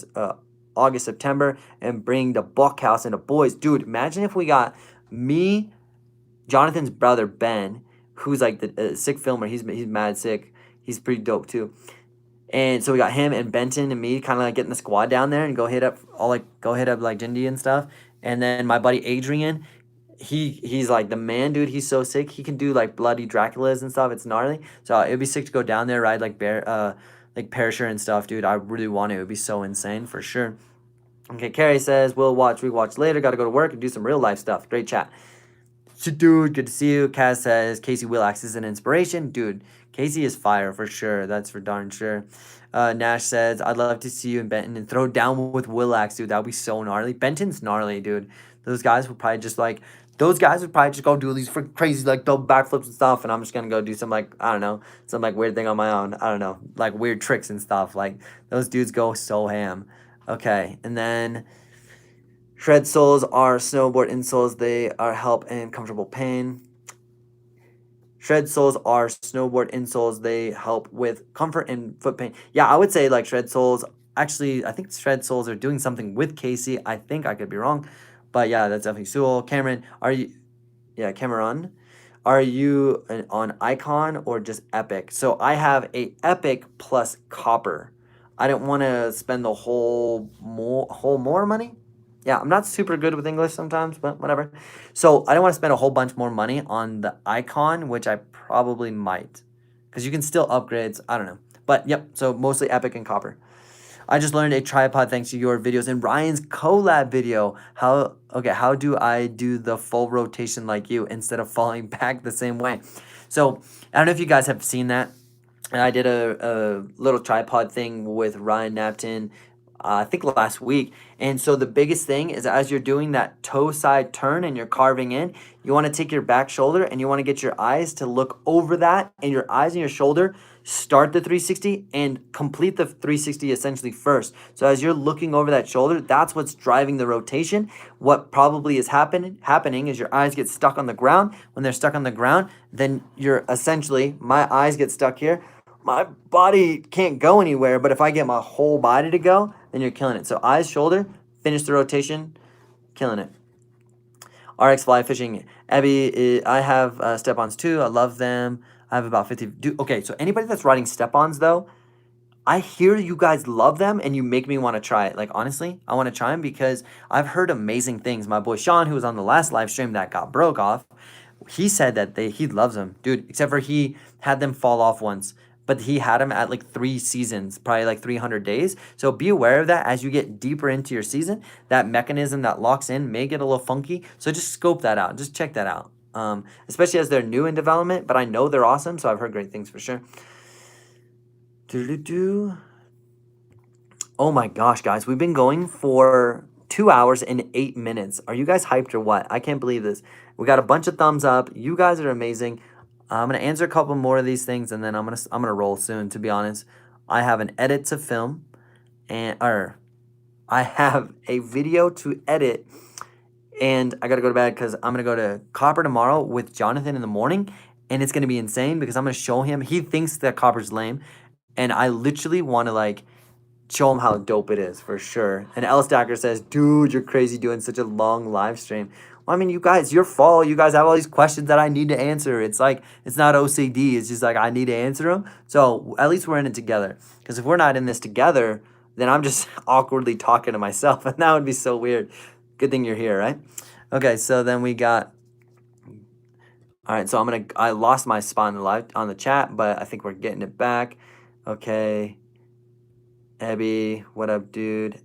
August, September, and bring the Buckhouse and the boys. Dude, imagine if we got me, Jonathan's brother Ben, who's like the sick filmer. He's mad sick. He's pretty dope too. And so we got him and Benton and me kind of like getting the squad down there and go hit up like Jindy and stuff. And then my buddy Adrian, he's like the man, dude. He's so sick. He can do like bloody Draculas and stuff. It's gnarly. So it'd be sick to go down there, ride like Perisher and stuff, dude. I really want to. It would be so insane for sure. Okay, Carrie says we'll rewatch later. Got to go to work and do some real life stuff. Great chat. So, dude, good to see you. Kaz says Casey Willax is an inspiration. Dude, Casey is fire for sure. That's for darn sure. Nash says, I'd love to see you in Benton and throw down with Willax, dude. That would be so gnarly. Benton's gnarly, dude. Those guys would probably just go do these crazy like double backflips and stuff, and I'm just gonna go do some like I don't know, some like weird thing on my own. I don't know, like weird tricks and stuff. Like those dudes go so ham. Okay, and then shred soles are snowboard insoles. They are help in comfortable pain. Shred soles are snowboard insoles. They help with comfort and foot pain. Yeah, I would say like shred soles. Actually, I think shred soles are doing something with Casey. I think I could be wrong, but yeah, that's definitely Sewell. Cameron, are you? Yeah, Cameron, are you on Icon or just Epic? So I have a Epic plus Copper. I don't want to spend the whole more money. Yeah, I'm not super good with English sometimes, but whatever. So I don't want to spend a whole bunch more money on the Icon, which I probably might, because you can still upgrades. I don't know, but yep. So mostly Epic and Copper. I just learned a tripod thanks to your videos and Ryan's collab video. How do I do the full rotation like you instead of falling back the same way? So I don't know if you guys have seen that. And I did a little tripod thing with Ryan Napton, I think last week. And so the biggest thing is as you're doing that toe side turn and you're carving in, you want to take your back shoulder and you want to get your eyes to look over that, and your eyes and your shoulder start the 360 and complete the 360 essentially first. So as you're looking over that shoulder, that's what's driving the rotation. What probably is happening is your eyes get stuck on the ground. When they're stuck on the ground, then you're essentially, my eyes get stuck here. My body can't go anywhere, but if I get my whole body to go, then you're killing it. So eyes, shoulder, finish the rotation, killing it. RX Fly Fishing. Abby, I have step-ons too. I love them. I have about 50. Okay, so anybody that's riding step-ons though, I hear you guys love them and you make me want to try it. Like, honestly, I want to try them because I've heard amazing things. My boy Sean, who was on the last live stream that got broke off, he said that he loves them, dude, except for he had them fall off once. but he had him at like 3 seasons, probably like 300 days. So be aware of that as you get deeper into your season. That mechanism that locks in may get a little funky. So just scope that out. Just check that out. Especially as they're new in development, but I know they're awesome. So I've heard great things for sure. Doo-doo-doo. Oh my gosh, guys, we've been going for 2 hours and 8 minutes. Are you guys hyped or what? I can't believe this. We got a bunch of thumbs up. You guys are amazing. I'm gonna answer a couple more of these things, and then I'm gonna roll soon. To be honest, I have an edit to film, or I have a video to edit, and I gotta go to bed because I'm gonna go to Copper tomorrow with Jonathan in the morning, and it's gonna be insane because I'm gonna show him. He thinks that Copper's lame, and I literally want to like show him how dope it is for sure. And L Stacker says, "Dude, you're crazy doing such a long live stream." Well, I mean, you guys, your fault. You guys have all these questions that I need to answer. It's like it's not OCD. It's just like I need to answer them. So at least we're in it together. Because if we're not in this together, then I'm just awkwardly talking to myself, and that would be so weird. Good thing you're here, right? Okay, so then we got. All right, so I lost my spot on the chat, but I think we're getting it back. Okay. Ebby, what up, dude?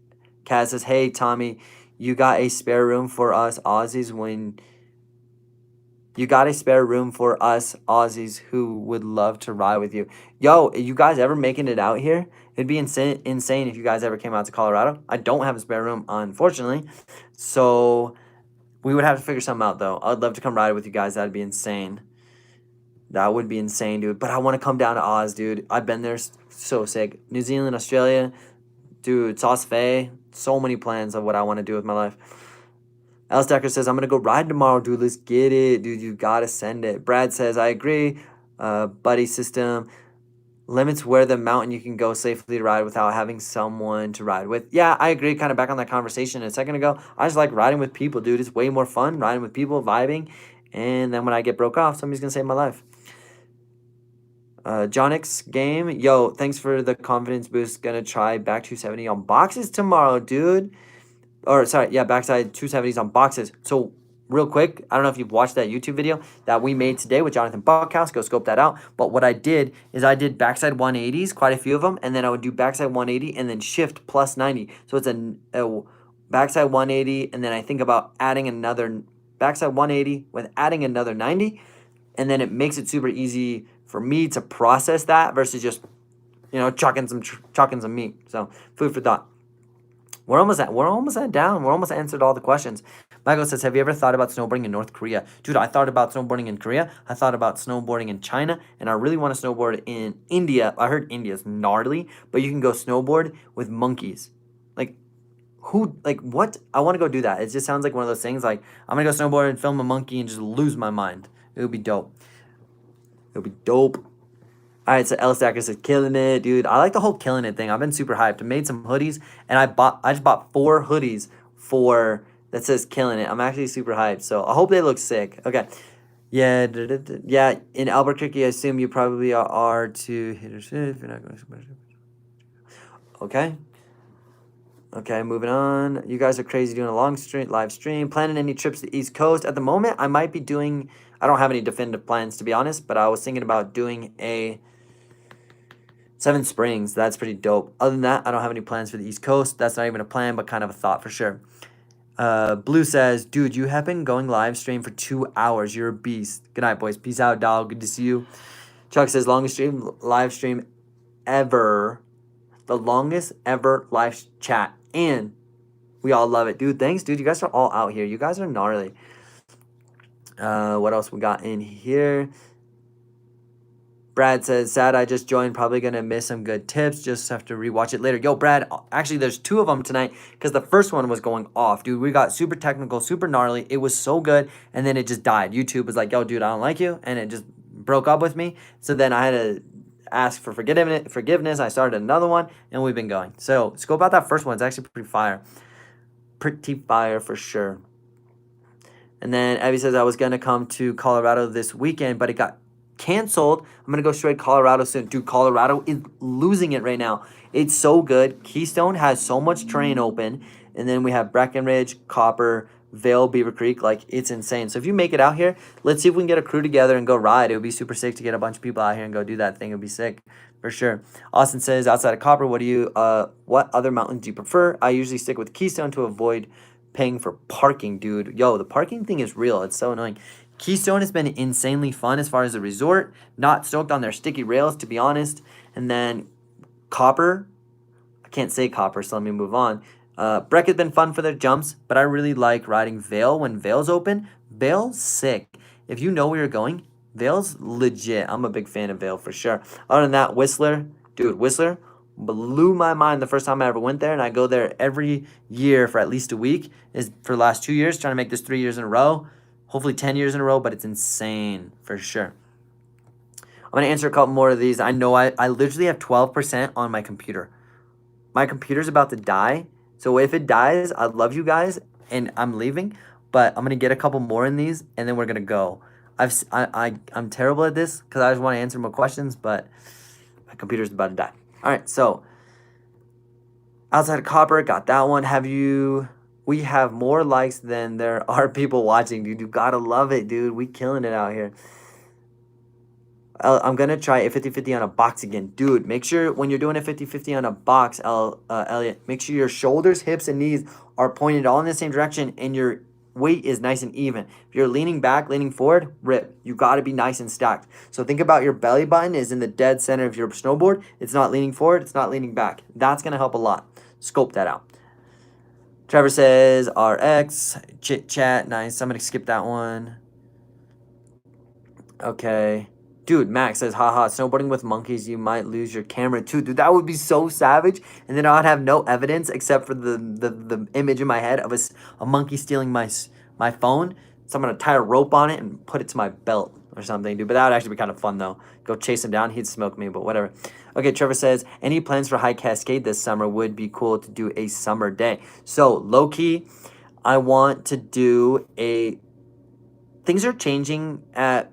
Kaz says, "Hey, Tommy, you got a spare room for us Aussies when you got a spare room for us Aussies who would love to ride with you." Yo, you guys ever making it out here? It'd be insane if you guys ever came out to Colorado. I don't have a spare room, unfortunately. So we would have to figure something out, though. I'd love to come ride with you guys. That'd be insane. That would be insane, dude. But I want to come down to Oz, dude. I've been there, so sick. New Zealand, Australia, dude, Sauce Fe. So many plans of what I want to do with my life. Alice Decker says, "I'm going to go ride tomorrow, dude. Let's get it. Dude, you got to send it." Brad says, "I agree. Buddy system limits where the mountain you can go safely to ride without having someone to ride with." Yeah, I agree. Kind of back on that conversation a second ago. I just like riding with people, dude. It's way more fun riding with people, vibing. And then when I get broke off, somebody's going to save my life. Jonix game. Yo, thanks for the confidence boost. Gonna try back 270 on boxes tomorrow, dude. Or sorry, yeah, backside 270s on boxes. So real quick, I don't know if you've watched that YouTube video that we made today with Jonathan Buckhouse. Go scope that out. But what I did is I did backside 180s, quite a few of them, and then I would do backside 180 and then shift plus 90. So it's a backside 180, and then I think about adding another backside 180 with adding another 90, and then it makes it super easy for me to process that versus just, chucking some meat. So food for thought. We're almost down. We're almost answered all the questions. Michael says, "Have you ever thought about snowboarding in North Korea?" Dude, I thought about snowboarding in Korea. I thought about snowboarding in China, and I really want to snowboard in India. I heard India's gnarly, but you can go snowboard with monkeys. What? I want to go do that. It just sounds like one of those things. Like, I'm going to go snowboard and film a monkey and just lose my mind. It would be dope. It'll be dope. All right, so L Stacker says, "Killing it, dude." I like the whole killing it thing. I've been super hyped. I made some hoodies, and I just bought 4 hoodies that says "Killing it." I'm actually super hyped, so I hope they look sick. Okay, yeah, yeah. In Albuquerque, I assume you probably are to hit or shift. You're not going to. Okay. Okay, moving on. You guys are crazy doing a live stream. Planning any trips to the East Coast? At the moment, I might be doing. I don't have any definitive plans, to be honest, but I was thinking about doing a Seven Springs. That's pretty dope. Other than that, I don't have any plans for the East Coast. That's not even a plan, but kind of a thought for sure. Blue says, "Dude, you have been going live stream for 2 hours. You're a beast." Good night, boys. Peace out, dog. Good to see you. Chuck says, "Longest live stream ever. The longest ever live chat. And we all love it." Dude, thanks, dude. You guys are all out here. You guys are gnarly. What else we got in here? Brad says, "Sad I just joined. Probably going to miss some good tips. Just have to rewatch it later." Yo, Brad, actually, there's 2 of them tonight because the first one was going off. Dude, we got super technical, super gnarly. It was so good, and then it just died. YouTube was like, "Yo, dude, I don't like you," and it just broke up with me. So then I had to ask for forgiveness. I started another one, and we've been going. So scope out that first one. It's actually pretty fire. Pretty fire for sure. And then Evie says, "I was going to come to Colorado this weekend, but it got canceled. I'm going to go straight Colorado soon." Dude, Colorado is losing it right now. It's so good. Keystone has so much terrain open. And then we have Breckenridge, Copper, Vail, Beaver Creek. Like, it's insane. So if you make it out here, let's see if we can get a crew together and go ride. It would be super sick to get a bunch of people out here and go do that thing. It would be sick for sure. Austin says, outside of Copper, what other mountains do you prefer? I usually stick with Keystone to avoid paying for parking, dude. Yo, the parking thing is real. It's so annoying. Keystone has been insanely fun as far as the resort. Not stoked on their sticky rails, to be honest. And then Copper, I can't say Copper, so let me move on. Breck has been fun for their jumps, but I really like riding Vail when Vail's open. Vail's sick. If you know where you're going, Vail's legit. I'm a big fan of Vail for sure. Other than that, Whistler, dude, Whistler blew my mind the first time I ever went there, and I go there every year for at least a week. Is for the last 2 years, trying to make this 3 years in a row, hopefully 10 years in a row, but it's insane for sure. I'm gonna answer a couple more of these. I know I literally have 12% on my computer. My computer's about to die. So if it dies, I love you guys, and I'm leaving, but I'm gonna get a couple more in these, and then we're gonna go. I'm terrible at this because I just want to answer more questions, but my computer's about to die. All right, so outside of Copper, got that one. We have more likes than there are people watching, dude. You gotta love it, dude. We killing it out here. I'm going to try a 50-50 on a box again. Dude, make sure when you're doing a 50-50 on a box, Elliot, make sure your shoulders, hips, and knees are pointed all in the same direction and your weight is nice and even. If you're leaning back, leaning forward, rip. You got to be nice and stacked. So think about your belly button is in the dead center of your snowboard. It's not leaning forward. It's not leaning back. That's going to help a lot. Scope that out. Trevor says, RX, chit chat. Nice. I'm going to skip that one. Okay. Dude, Max says, haha, snowboarding with monkeys, you might lose your camera too. Dude, that would be so savage. And then I'd have no evidence except for the image in my head of a monkey stealing my phone. So I'm going to tie a rope on it and put it to my belt or something, dude. But that would actually be kind of fun, though. Go chase him down. He'd smoke me, but whatever. Okay, Trevor says, any plans for High Cascade this summer? Would be cool to do a summer day. So, low-key, I want to do a... Things are changing at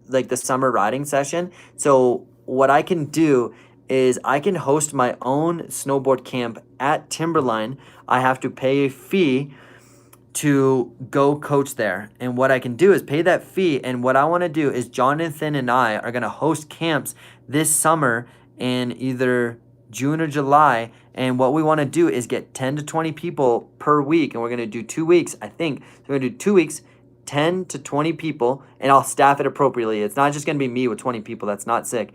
like the summer riding session. So what I can do is I can host my own snowboard camp at Timberline. I have to pay a fee to go coach there. And what I can do is pay that fee. And what I want to do is Jonathan and I are going to host camps this summer in either June or July. And what we want to do is get 10 to 20 people per week. And we're going to do 2 weeks, I think. So we're going to do 2 weeks, 10 to 20 people, and I'll staff it appropriately. It's not just going to be me with 20 people. That's not sick.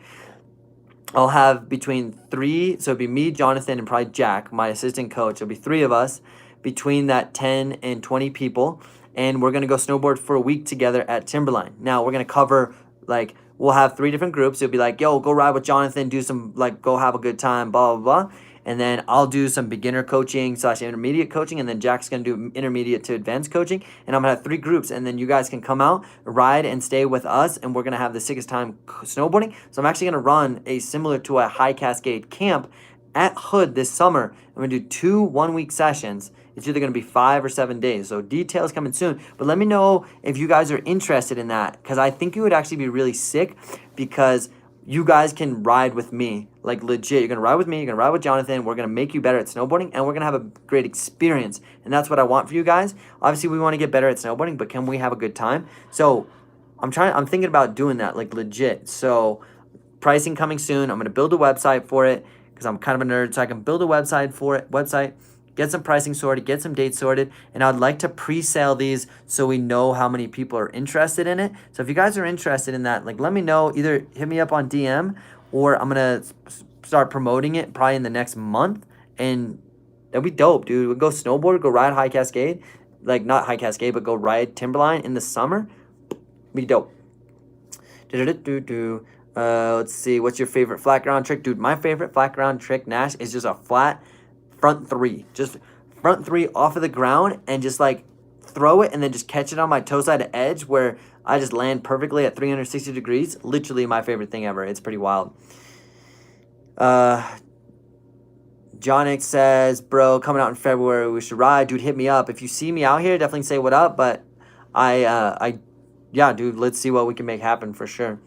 I'll have between 3, so it'd be me, Jonathan, and probably Jack, my assistant coach. It'll be 3 of us between that 10 and 20 people, and we're going to go snowboard for a week together at Timberline. Now, we're going to cover, like, we'll have 3 different groups. It'll be like, yo, go ride with Jonathan, do some, like, go have a good time, blah, blah, blah. And then I'll do some beginner coaching / intermediate coaching. And then Jack's going to do intermediate to advanced coaching. And I'm going to have 3 groups. And then you guys can come out, ride, and stay with us. And we're going to have the sickest time snowboarding. So I'm actually going to run a similar to a High Cascade camp at Hood this summer. I'm going to do 2 one-week sessions. It's either going to be 5 or 7 days. So details coming soon. But let me know if you guys are interested in that. Because I think it would actually be really sick. Because you guys can ride with me, like legit. You're going to ride with me, you're going to ride with Jonathan. We're going to make you better at snowboarding, and we're going to have a great experience. And that's what I want for you guys. Obviously, we want to get better at snowboarding, but can we have a good time? So I'm thinking about doing that, like legit. So pricing coming soon. I'm going to build a website for it because I'm kind of a nerd. So I can build a website for it, get some pricing sorted, get some dates sorted, and I'd like to pre-sale these so we know how many people are interested in it. So if you guys are interested in that, like let me know, either hit me up on DM or I'm going to start promoting it probably in the next month, and that'd be dope, dude. We'll go snowboard, go ride High Cascade, like not High Cascade, but go ride Timberline in the summer. Be dope. Let's see, what's your favorite flat ground trick? Dude, my favorite flat ground trick, Nash, is just a flat front 3, just front 3 off of the ground and just like throw it and then just catch it on my toe side edge where I just land perfectly at 360 degrees. Literally my favorite thing ever. It's pretty wild. John X says, bro, coming out in February, we should ride. Dude, hit me up. If you see me out here, definitely say what up. But yeah, dude, let's see what we can make happen for sure.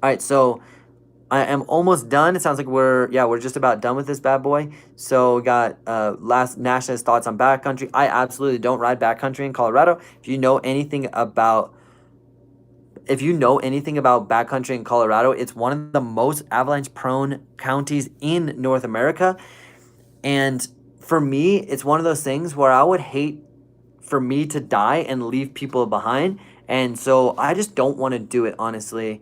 All right, so I am almost done. It sounds like we're just about done with this bad boy. So we got last Nash's thoughts on backcountry. I absolutely don't ride backcountry in Colorado. If you know anything about backcountry in Colorado, it's one of the most avalanche prone counties in North America. And for me, it's one of those things where I would hate for me to die and leave people behind. And so I just don't want to do it, honestly.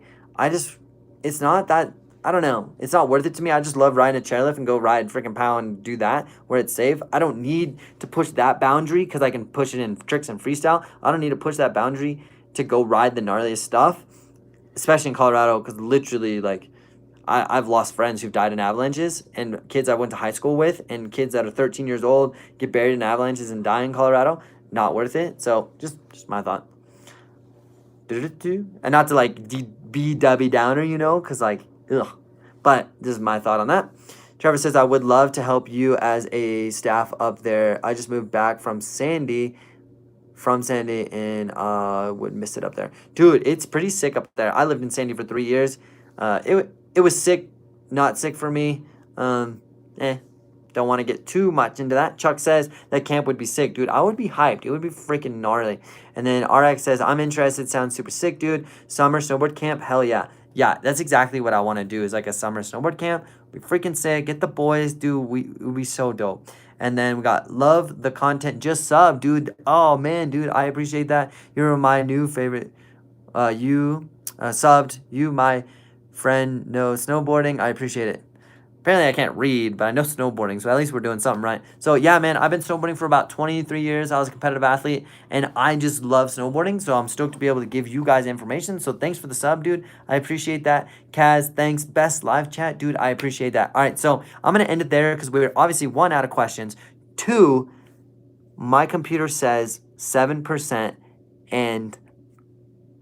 It's not that, I don't know. It's not worth it to me. I just love riding a chairlift and go ride freaking pow and do that where it's safe. I don't need to push that boundary because I can push it in tricks and freestyle. I don't need to push that boundary to go ride the gnarliest stuff, especially in Colorado, because literally, like, I've lost friends who've died in avalanches, and kids I went to high school with, and kids that are 13 years old get buried in avalanches and die in Colorado. Not worth it. So just my thought. And not to like be Debbie Downer, because like, ugh. But this is my thought on that. Trevor says, I would love to help you as a staff up there. I just moved back from Sandy, and would miss it up there. Dude, it's pretty sick up there. I lived in Sandy for 3 years. It was sick, not sick for me. Don't want to get too much into that. Chuck says that camp would be sick, dude. I would be hyped. It would be freaking gnarly. And then RX says, I'm interested. Sounds super sick, dude. Summer snowboard camp, hell yeah. Yeah, that's exactly what I want to do, is like a summer snowboard camp. Be freaking sick. Get the boys, dude. It would be so dope. And then we got love the content. Just sub, dude. Oh, man, dude. I appreciate that. You're my new favorite. You subbed. You, my friend, know snowboarding. I appreciate it. Apparently I can't read, but I know snowboarding, so at least we're doing something right. So yeah, man, I've been snowboarding for about 23 years. I was a competitive athlete, and I just love snowboarding, so I'm stoked to be able to give you guys information. So thanks for the sub, dude. I appreciate that. Kaz, thanks. Best live chat, dude. I appreciate that. All right, so I'm going to end it there because we're obviously 1 out of questions. 2, my computer says 7%, and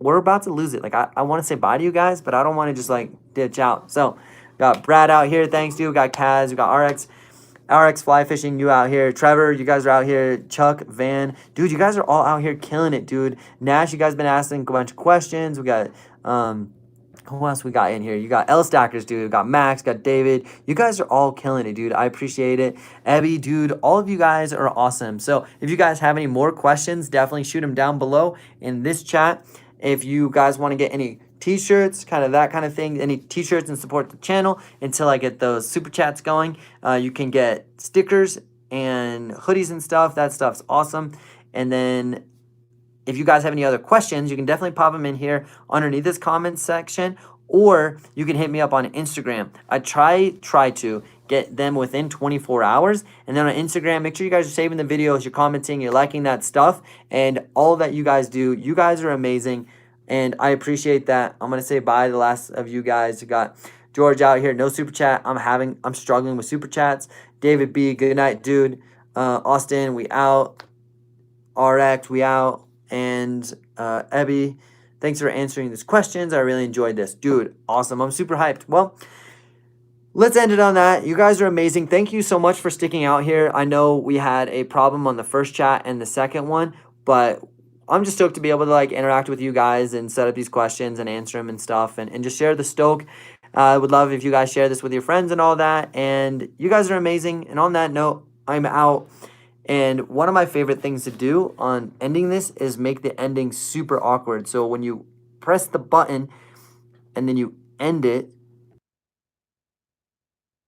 we're about to lose it. Like, I want to say bye to you guys, but I don't want to just, like, ditch out. So got Brad out here. Thanks, dude. We got Kaz. We got RX fly fishing. You out here. Trevor, you guys are out here. Chuck, Van. Dude, you guys are all out here killing it, dude. Nash, you guys been asking a bunch of questions. We got, who else we got in here? You got L Stackers, dude. We got Max, got David. You guys are all killing it, dude. I appreciate it. Ebby, dude, all of you guys are awesome. So if you guys have any more questions, definitely shoot them down below in this chat. If you guys want to get any t-shirts, kind of that kind of thing, any t-shirts and support the channel until I get those super chats going, you can get stickers and hoodies and stuff. That stuff's awesome. And then if you guys have any other questions, you can definitely pop them in here underneath this comment section, or you can hit me up on Instagram. I try to get them within 24 hours. And then on Instagram, make sure you guys are saving the videos, you're commenting, you're liking that stuff, and all that you guys do. You guys are amazing, and I appreciate that. I'm going to say bye to the last of you guys. You got George out here, no super chat. I'm struggling with super chats. David B, good night, dude. Austin, we out. RX, we out. And Ebby, thanks for answering these questions. I really enjoyed this. Dude, awesome. I'm super hyped. Well, let's end it on that. You guys are amazing. Thank you so much for sticking out here. I know we had a problem on the first chat and the second one, but I'm just stoked to be able to like interact with you guys and set up these questions and answer them and stuff, and just share the stoke. I would love if you guys share this with your friends and all that. And you guys are amazing. And on that note, I'm out. And one of my favorite things to do on ending this is make the ending super awkward. So when you press the button and then you end it,